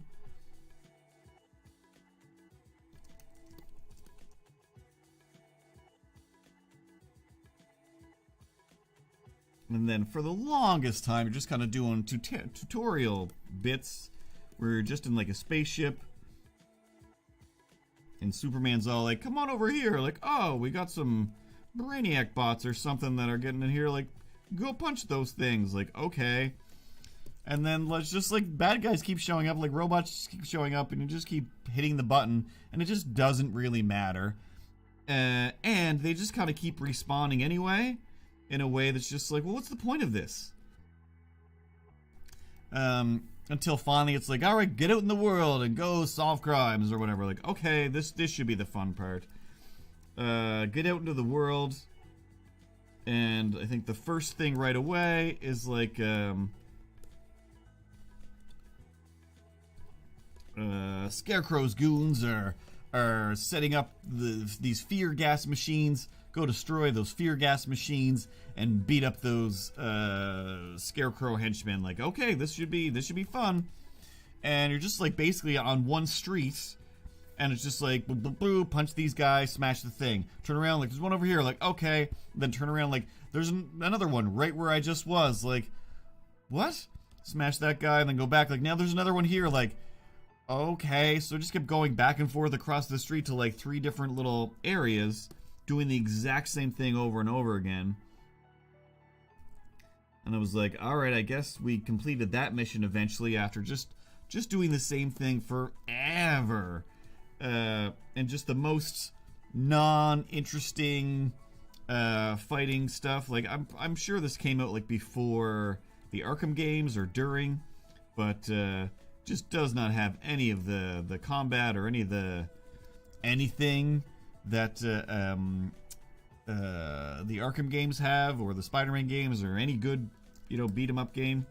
And then for the longest time, you're just kind of doing tutorial bits where you're just in like a spaceship, and Superman's all like, come on over here, like, oh, we got some Brainiac bots or something that are getting in here, like, go punch those things, like, okay. And then let's just, like, bad guys keep showing up, like, robots just keep showing up, and you just keep hitting the button, and it just doesn't really matter. And they just kind of keep respawning anyway, in a way that's just like, well, what's the point of this? Until finally it's like, all right, get out in the world and go solve crimes or whatever. Like, okay, this should be the fun part. Get out into the world, and I think the first thing right away is like, Scarecrow's goons are setting up these fear gas machines. Go destroy those fear gas machines and beat up those Scarecrow henchmen. Like, okay, this should be fun. And you're just like basically on one street, and it's just like, boo, boo, boo, punch these guys, smash the thing. Turn around, like, there's one over here, like, okay. Then turn around, like, there's another one right where I just was, like, what? Smash that guy, and then go back, like, now there's another one here, like, okay. So just kept going back and forth across the street to like 3 different little areas, doing the exact same thing over and over again. And I was like, alright, I guess we completed that mission eventually after just doing the same thing forever. And just the most non-interesting fighting stuff. Like, I'm sure this came out like before the Arkham games or during, but just does not have any of the combat or any of anything that the Arkham games have, or the Spider-Man games, or any good, beat 'em up game.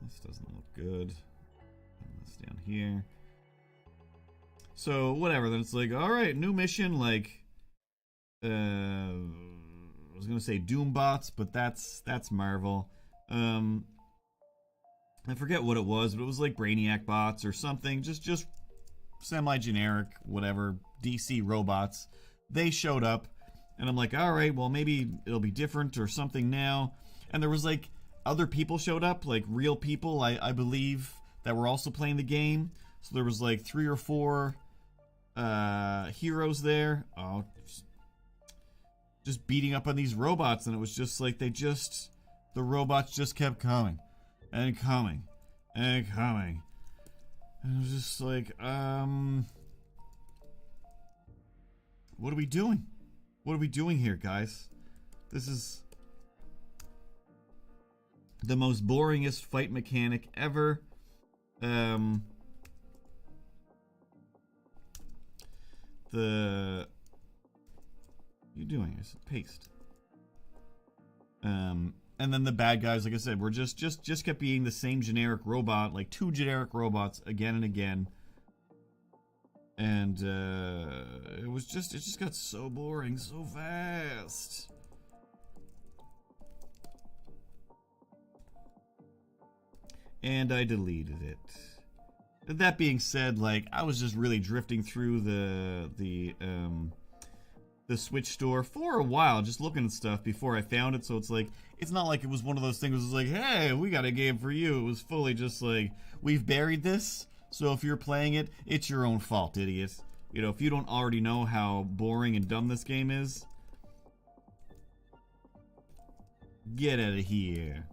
This doesn't look good. Put this down here. So whatever. Then it's like, all right, new mission. Like, I was gonna say Doombots, but that's Marvel. I forget what it was, but it was like Brainiac bots or something. Just semi-generic, whatever, DC robots. They showed up, and I'm like, all right, well, maybe it'll be different or something now. And there was like other people showed up, like real people, I believe, that were also playing the game. So there was like 3 or 4 heroes there. Oh, just beating up on these robots, and it was just like the robots just kept coming and coming and coming. And it was just like, what are we doing? What are we doing here, guys? This is the most boringest fight mechanic ever. What are you doing? I said paste. And then the bad guys, like I said, were just kept being the same generic robot, like 2 generic robots again and again. And it just got so boring so fast. And I deleted it. That being said, like, I was just really drifting through the Switch store for a while, just looking at stuff before I found it. So it's like, it's not like it was one of those things that was like, hey, we got a game for you. It was fully just like, we've buried this, so if you're playing it, it's your own fault, idiot. If you don't already know how boring and dumb this game is, get out of here.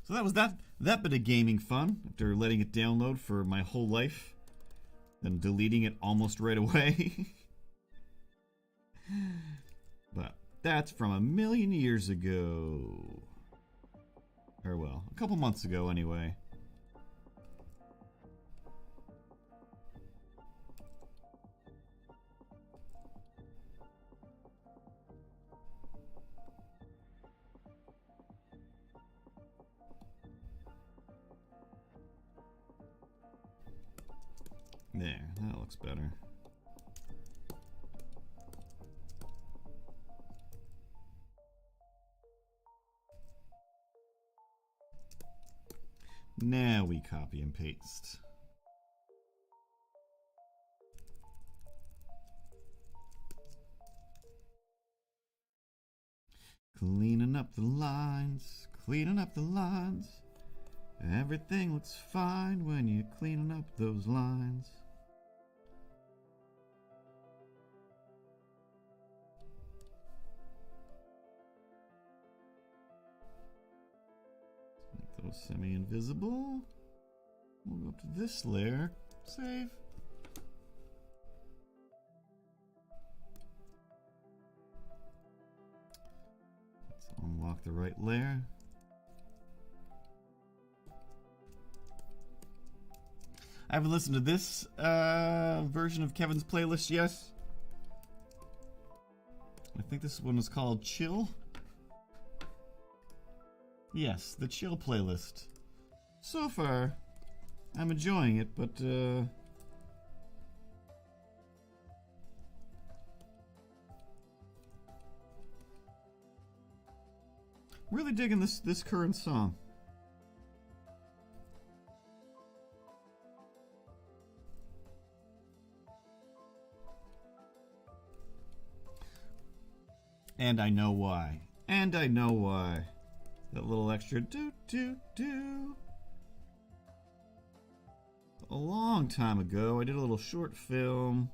So that was that bit of gaming fun, after letting it download for my whole life and deleting it almost right away. But that's from a million years ago. Or well, a couple months ago anyway. There, that looks better. Now we copy and paste. Cleaning up the lines, cleaning up the lines. Everything looks fine when you're cleaning up those lines. Make those semi-invisible. We'll go up to this layer. Save. Let's unlock the right layer. I haven't listened to this version of Kevin's playlist yet. I think this one is called Chill. Yes, the Chill playlist. So far, I'm enjoying it, but I'm really digging this current song. And I know why. And I know why. That little extra do. A long time ago, I did a little short film.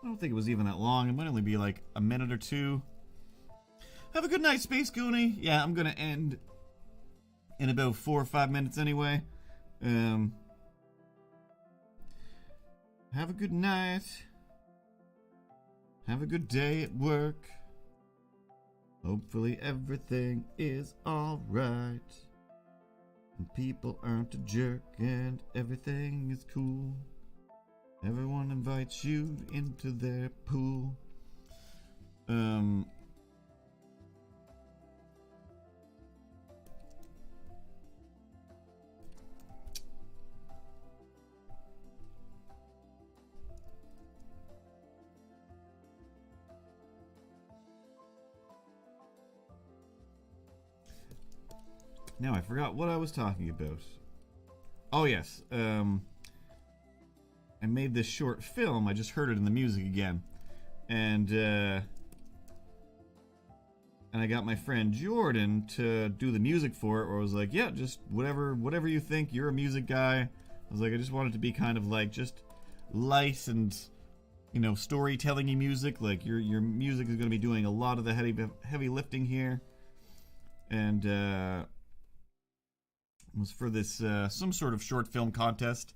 I don't think it was even that long. It might only be like a minute or two. Have a good night, Space Goonie. Yeah, I'm gonna end in about 4 or 5 minutes anyway. Have a good night. Have a good day at work. Hopefully everything is alright. And people aren't a jerk and everything is cool. Everyone invites you into their pool. Now I forgot what I was talking about. Oh yes, I made this short film. I just heard it in the music again, and I got my friend Jordan to do the music for it. Or I was like, yeah, just whatever you think. You're a music guy. I was like, I just want it to be kind of like just light and, you know, storytelling-y music. Like your music is going to be doing a lot of the heavy lifting here, and it was for this some sort of short film contest.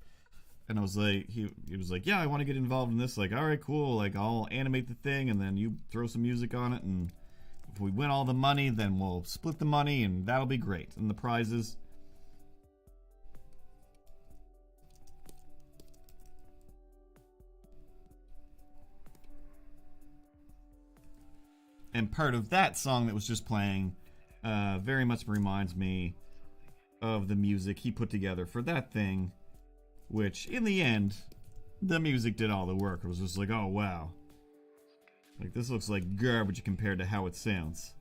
And I was like, he was like, yeah, I want to get involved in this. Like, all right, cool. Like, I'll animate the thing, and then you throw some music on it, and if we win all the money, then we'll split the money, and that'll be great. And the prizes. And part of that song that was just playing very much reminds me of the music he put together for that thing, which, in the end, the music did all the work. It was just like, oh, wow. Like, this looks like garbage compared to how it sounds.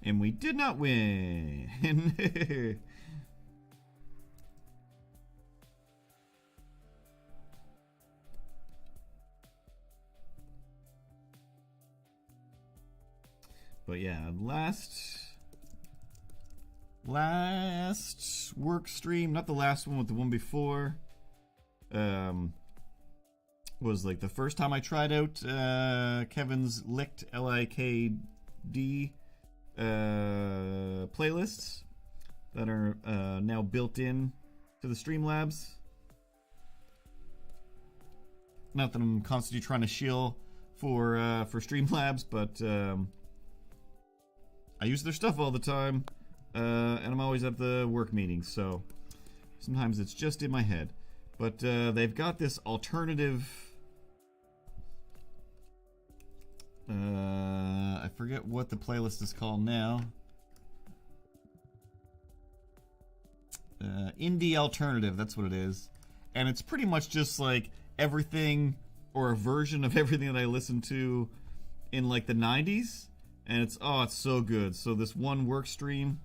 And we did not win. But yeah, last work stream, not the last one, with the one before, was like the first time I tried out Kevin's Licked LIKD playlists that are now built in to the Streamlabs. Not that I'm constantly trying to shill for Streamlabs, but I use their stuff all the time, and I'm always at the work meetings, so sometimes it's just in my head. But they've got this alternative, I forget what the playlist is called now. Indie alternative, that's what it is. and it's pretty much just like everything or a version of everything that I listened to in like the 90s, and it's so good. So this one work stream,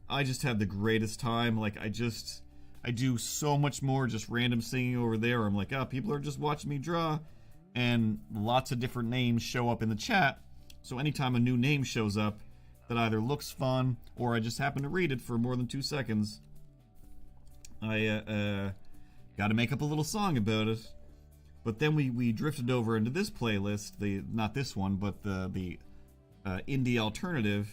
I just have the greatest time. Like I do so much more just random singing over there. I'm like, people are just watching me draw, and lots of different names show up in the chat. So anytime a new name shows up that either looks fun or I just happen to read it for more than 2 seconds, I got to make up a little song about it. But then we drifted over into this playlist, not this one, but the indie alternative,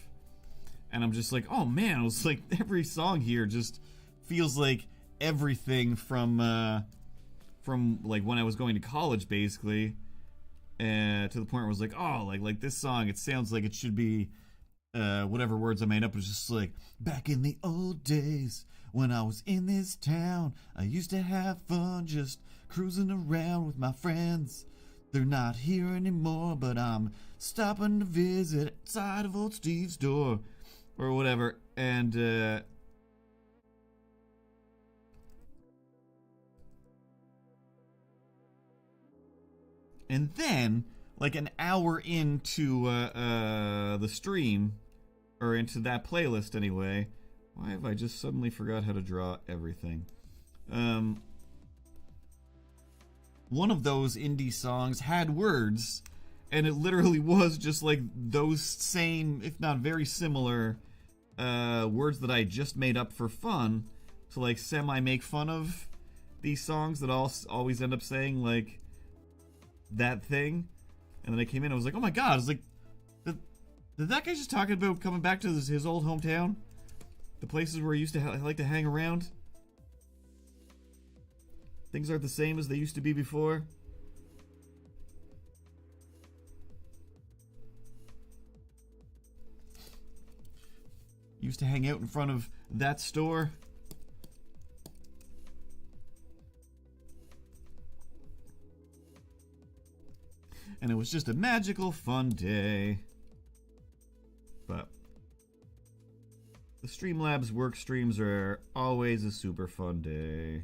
and I'm just like, oh man, it was like every song here just feels like everything from like when I was going to college, basically, to the point where I was like, like this song, it sounds like it should be whatever words I made up. It was just like, back in the old days when I was in this town, I used to have fun just cruising around with my friends. They're not here anymore, but I'm stopping to visit outside of old Steve's door, or whatever. And then, like an hour into the stream, or into that playlist anyway, why have I just suddenly forgot how to draw everything? One of those indie songs had words, and it literally was just like those same, if not very similar, words that I just made up for fun to like semi-make fun of these songs that always end up saying like that thing. And then I came in, I was like, oh my god, I was like, did that guy just talking about coming back to his old hometown? The places where he used to like to hang around? Things aren't the same as they used to be before. Used to hang out in front of that store. And it was just a magical, fun day. But the Streamlabs work streams are always a super fun day.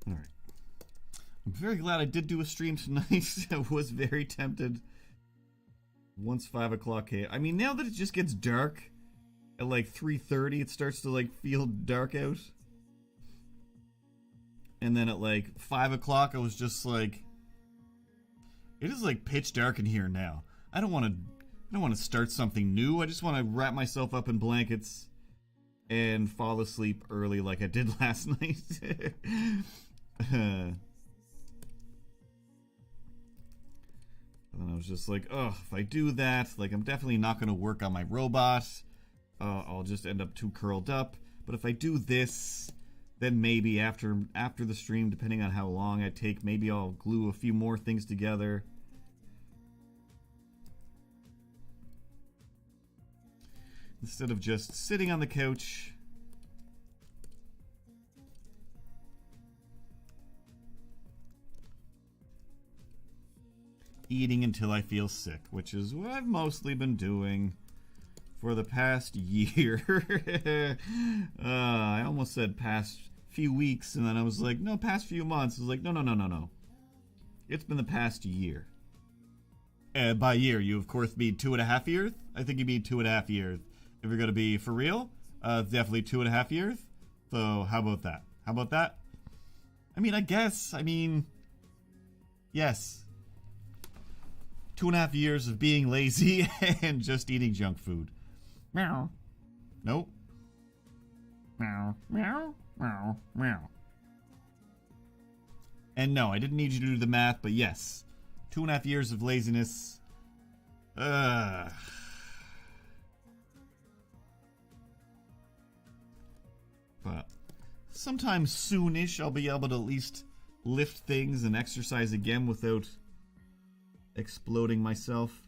Alright. I'm very glad I did do a stream tonight. I was very tempted once 5 o'clock hit. I mean, now that it just gets dark at like 3:30, it starts to like feel dark out. And then at like 5 o'clock, I was just like, it is like pitch dark in here now. I don't want to start something new. I just want to wrap myself up in blankets and fall asleep early like I did last night. And I was just like, oh, if I do that, like, I'm definitely not going to work on my robot. I'll just end up too curled up. But if I do this, then maybe after the stream, depending on how long I take, maybe I'll glue a few more things together. Instead of just sitting on the couch eating until I feel sick, which is what I've mostly been doing for the past year. I almost said past few weeks, and then I was like, no, past few months. I was like, no. It's been the past year. By year, you of course mean 2.5 years? I think you mean 2.5 years. If you're going to be for real, definitely 2.5 years. So how about that? How about that? I mean, I guess. I mean, yes. 2.5 years of being lazy and just eating junk food.
Meow.
Nope.
Meow. Meow. Meow. Meow.
And no, I didn't need you to do the math, but yes. 2.5 years of laziness. But sometime soonish, I'll be able to at least lift things and exercise again without exploding myself.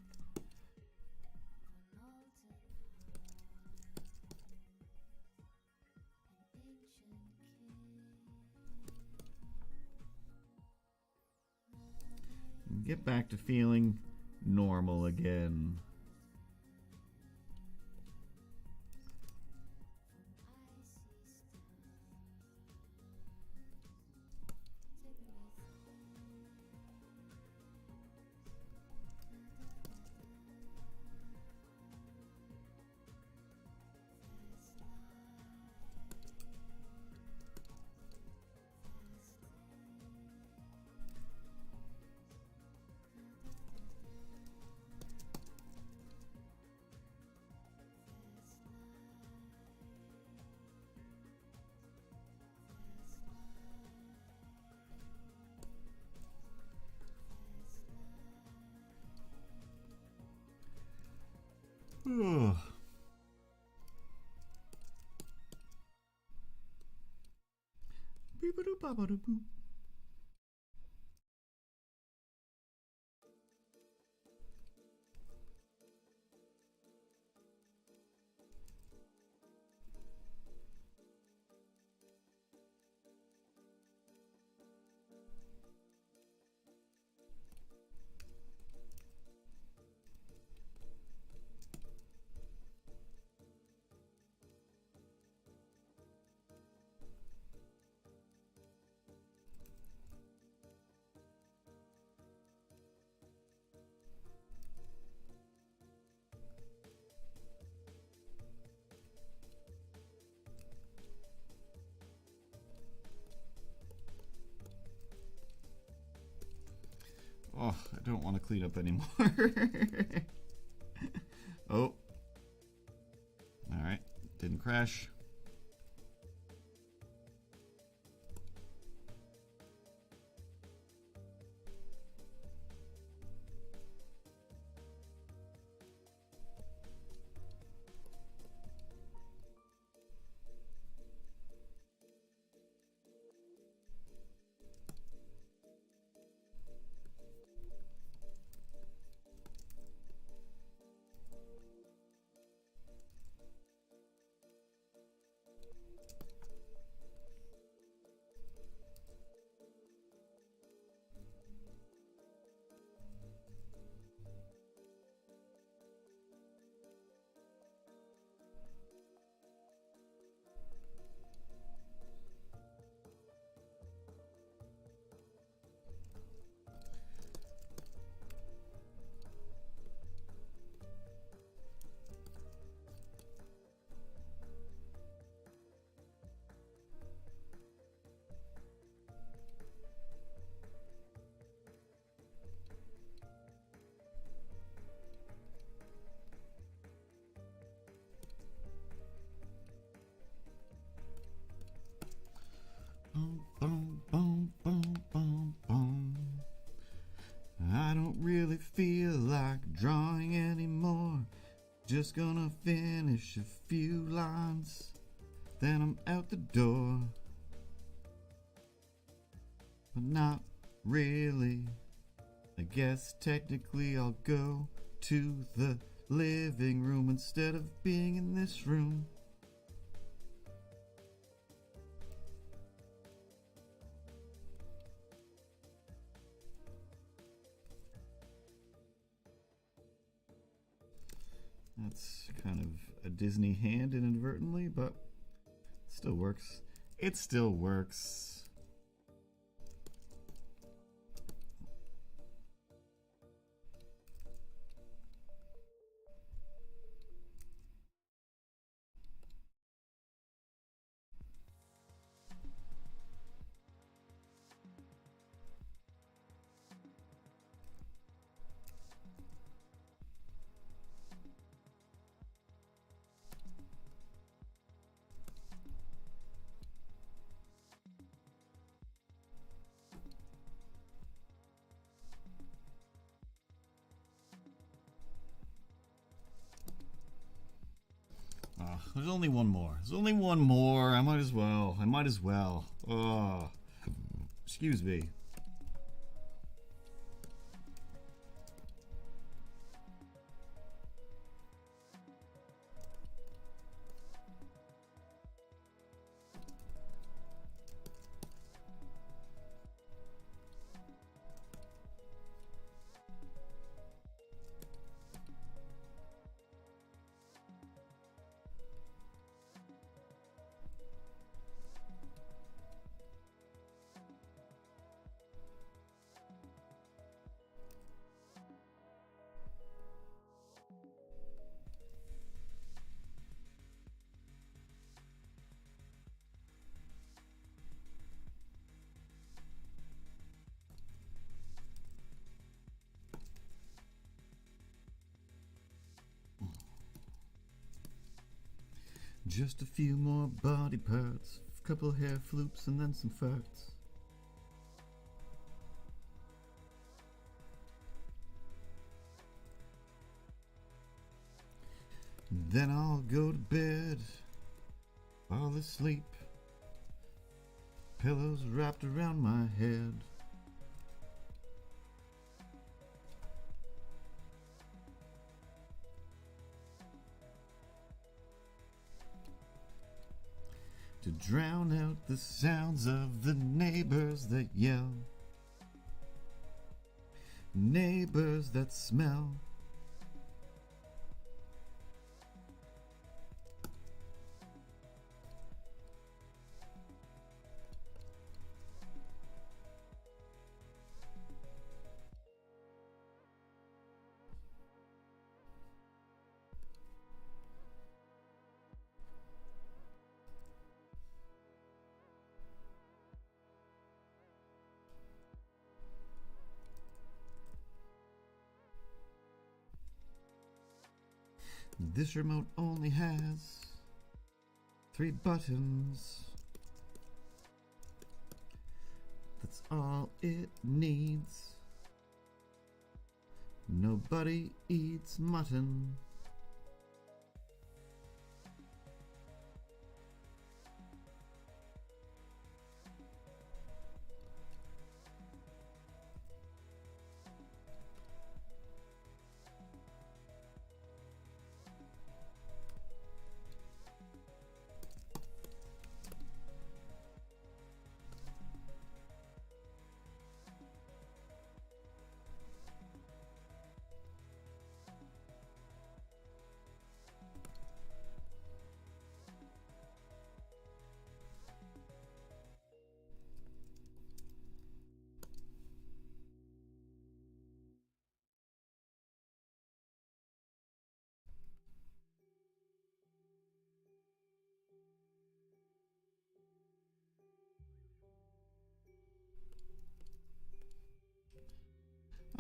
Get back to feeling normal again. Ugh. Beep-a-doop-ba-ba-doop-boop. Oh, I don't want to clean up anymore. Oh. Alright. Didn't crash. Boom, boom, boom, boom, boom, boom. I don't really feel like drawing anymore. Just gonna finish a few lines, then I'm out the door. But not really. I guess technically I'll go to the living room instead of being in this room. That's kind of a Disney hand inadvertently, but it still works. It still works. There's only one more. There's only one more. I might as well. I might as well. Oh, excuse me. Just a few more body parts, a couple hair floops, and then some farts. Then I'll go to bed, fall asleep, pillows wrapped around my head. To drown out the sounds of the neighbors that yell, neighbors that smell. This remote only has 3 buttons. That's all it needs. Nobody eats mutton.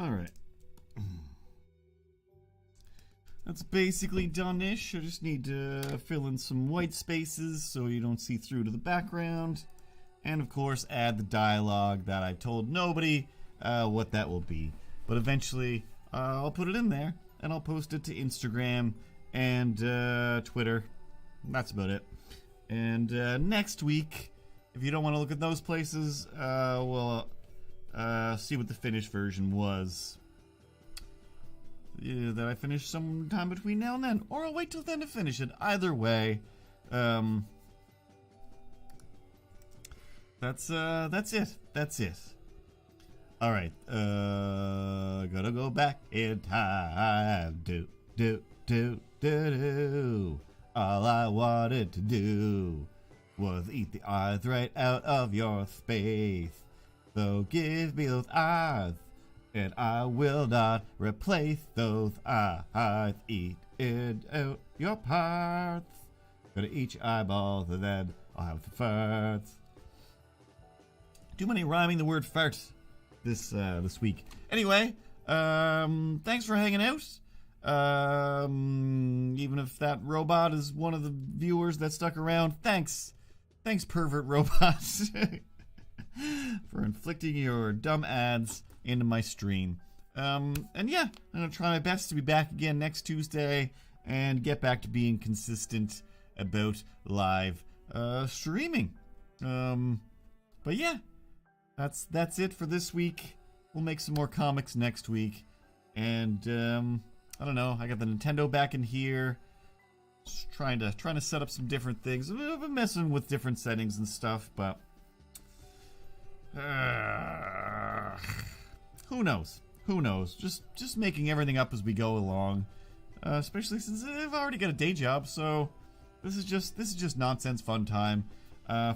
All right. That's basically done-ish. I just need to fill in some white spaces so you don't see through to the background. And of course, add the dialogue that I told nobody what that will be. But eventually, I'll put it in there and I'll post it to Instagram and Twitter. That's about it. And next week, if you don't want to look at those places, we'll see what the finished version was. That I finished sometime between now and then, or I'll wait till then to finish it. Either way, that's it. That's it. All right, gotta go back in time. Do. Do-do. All I wanted to do was eat the eyes right out of your space. So give me those eyes, and I will not replace those eyes. Eat it out your parts. Gonna eat your eyeballs, and then I'll have the farts. Too many rhyming the word fart this week. Anyway, thanks for hanging out. Even if that robot is one of the viewers that stuck around, thanks, pervert robot, for inflicting your dumb ads into my stream. And yeah, I'm gonna try my best to be back again next Tuesday and get back to being consistent about live streaming. But yeah, that's it for this week. We'll make some more comics next week, and I don't know. I got the Nintendo back in here, just trying to set up some different things. I've been messing with different settings and stuff, but who knows? Who knows? Just making everything up as we go along. Especially since I've already got a day job, so this is just nonsense fun time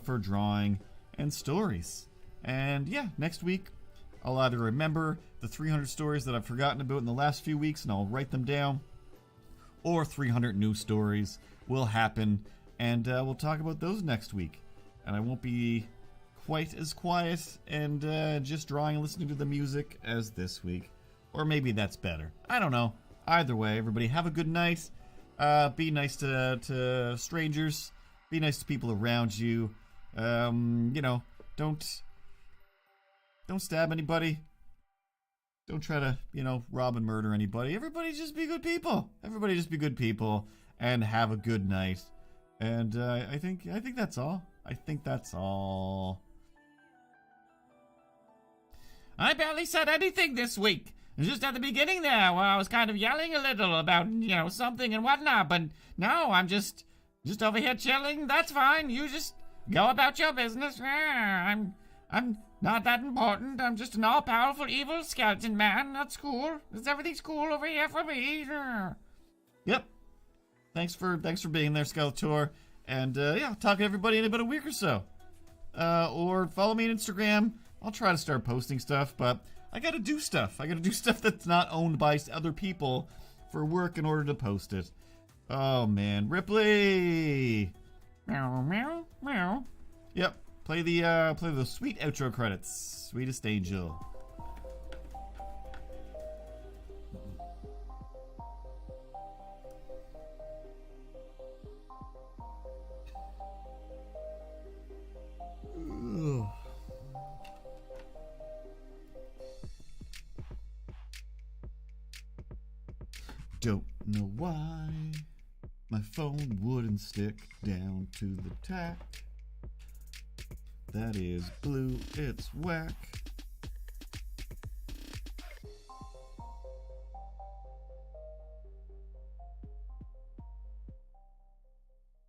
for drawing and stories. And yeah, next week I'll either remember the 300 stories that I've forgotten about in the last few weeks and I'll write them down, or 300 new stories will happen, and we'll talk about those next week. And I won't be quite as quiet and just drawing and listening to the music as this week. Or maybe that's better. I don't know. Either way, everybody have a good night. Be nice to strangers. Be nice to people around you. Don't stab anybody. Don't try to, rob and murder anybody. Everybody just be good people. Everybody just be good people and have a good night. And I think that's all. I think that's all.
I barely said anything this week. Just at the beginning there, where I was kind of yelling a little about, something and whatnot. But no, I'm just over here chilling. That's fine. You just go about your business. I'm not that important. I'm just an all-powerful evil skeleton man. That's cool. Everything's cool over here for me.
Yep. Thanks for being there, Skeletor. And yeah, talk to everybody in about a week or so. Or follow me on Instagram. I'll try to start posting stuff, but I gotta do stuff. I gotta do stuff that's not owned by other people for work in order to post it. Oh man, Ripley.
Meow, meow, meow.
Yep. Play the sweet outro credits. Sweetest angel. Ugh. Don't know why my phone wouldn't stick down to the tack. That is blue, it's whack.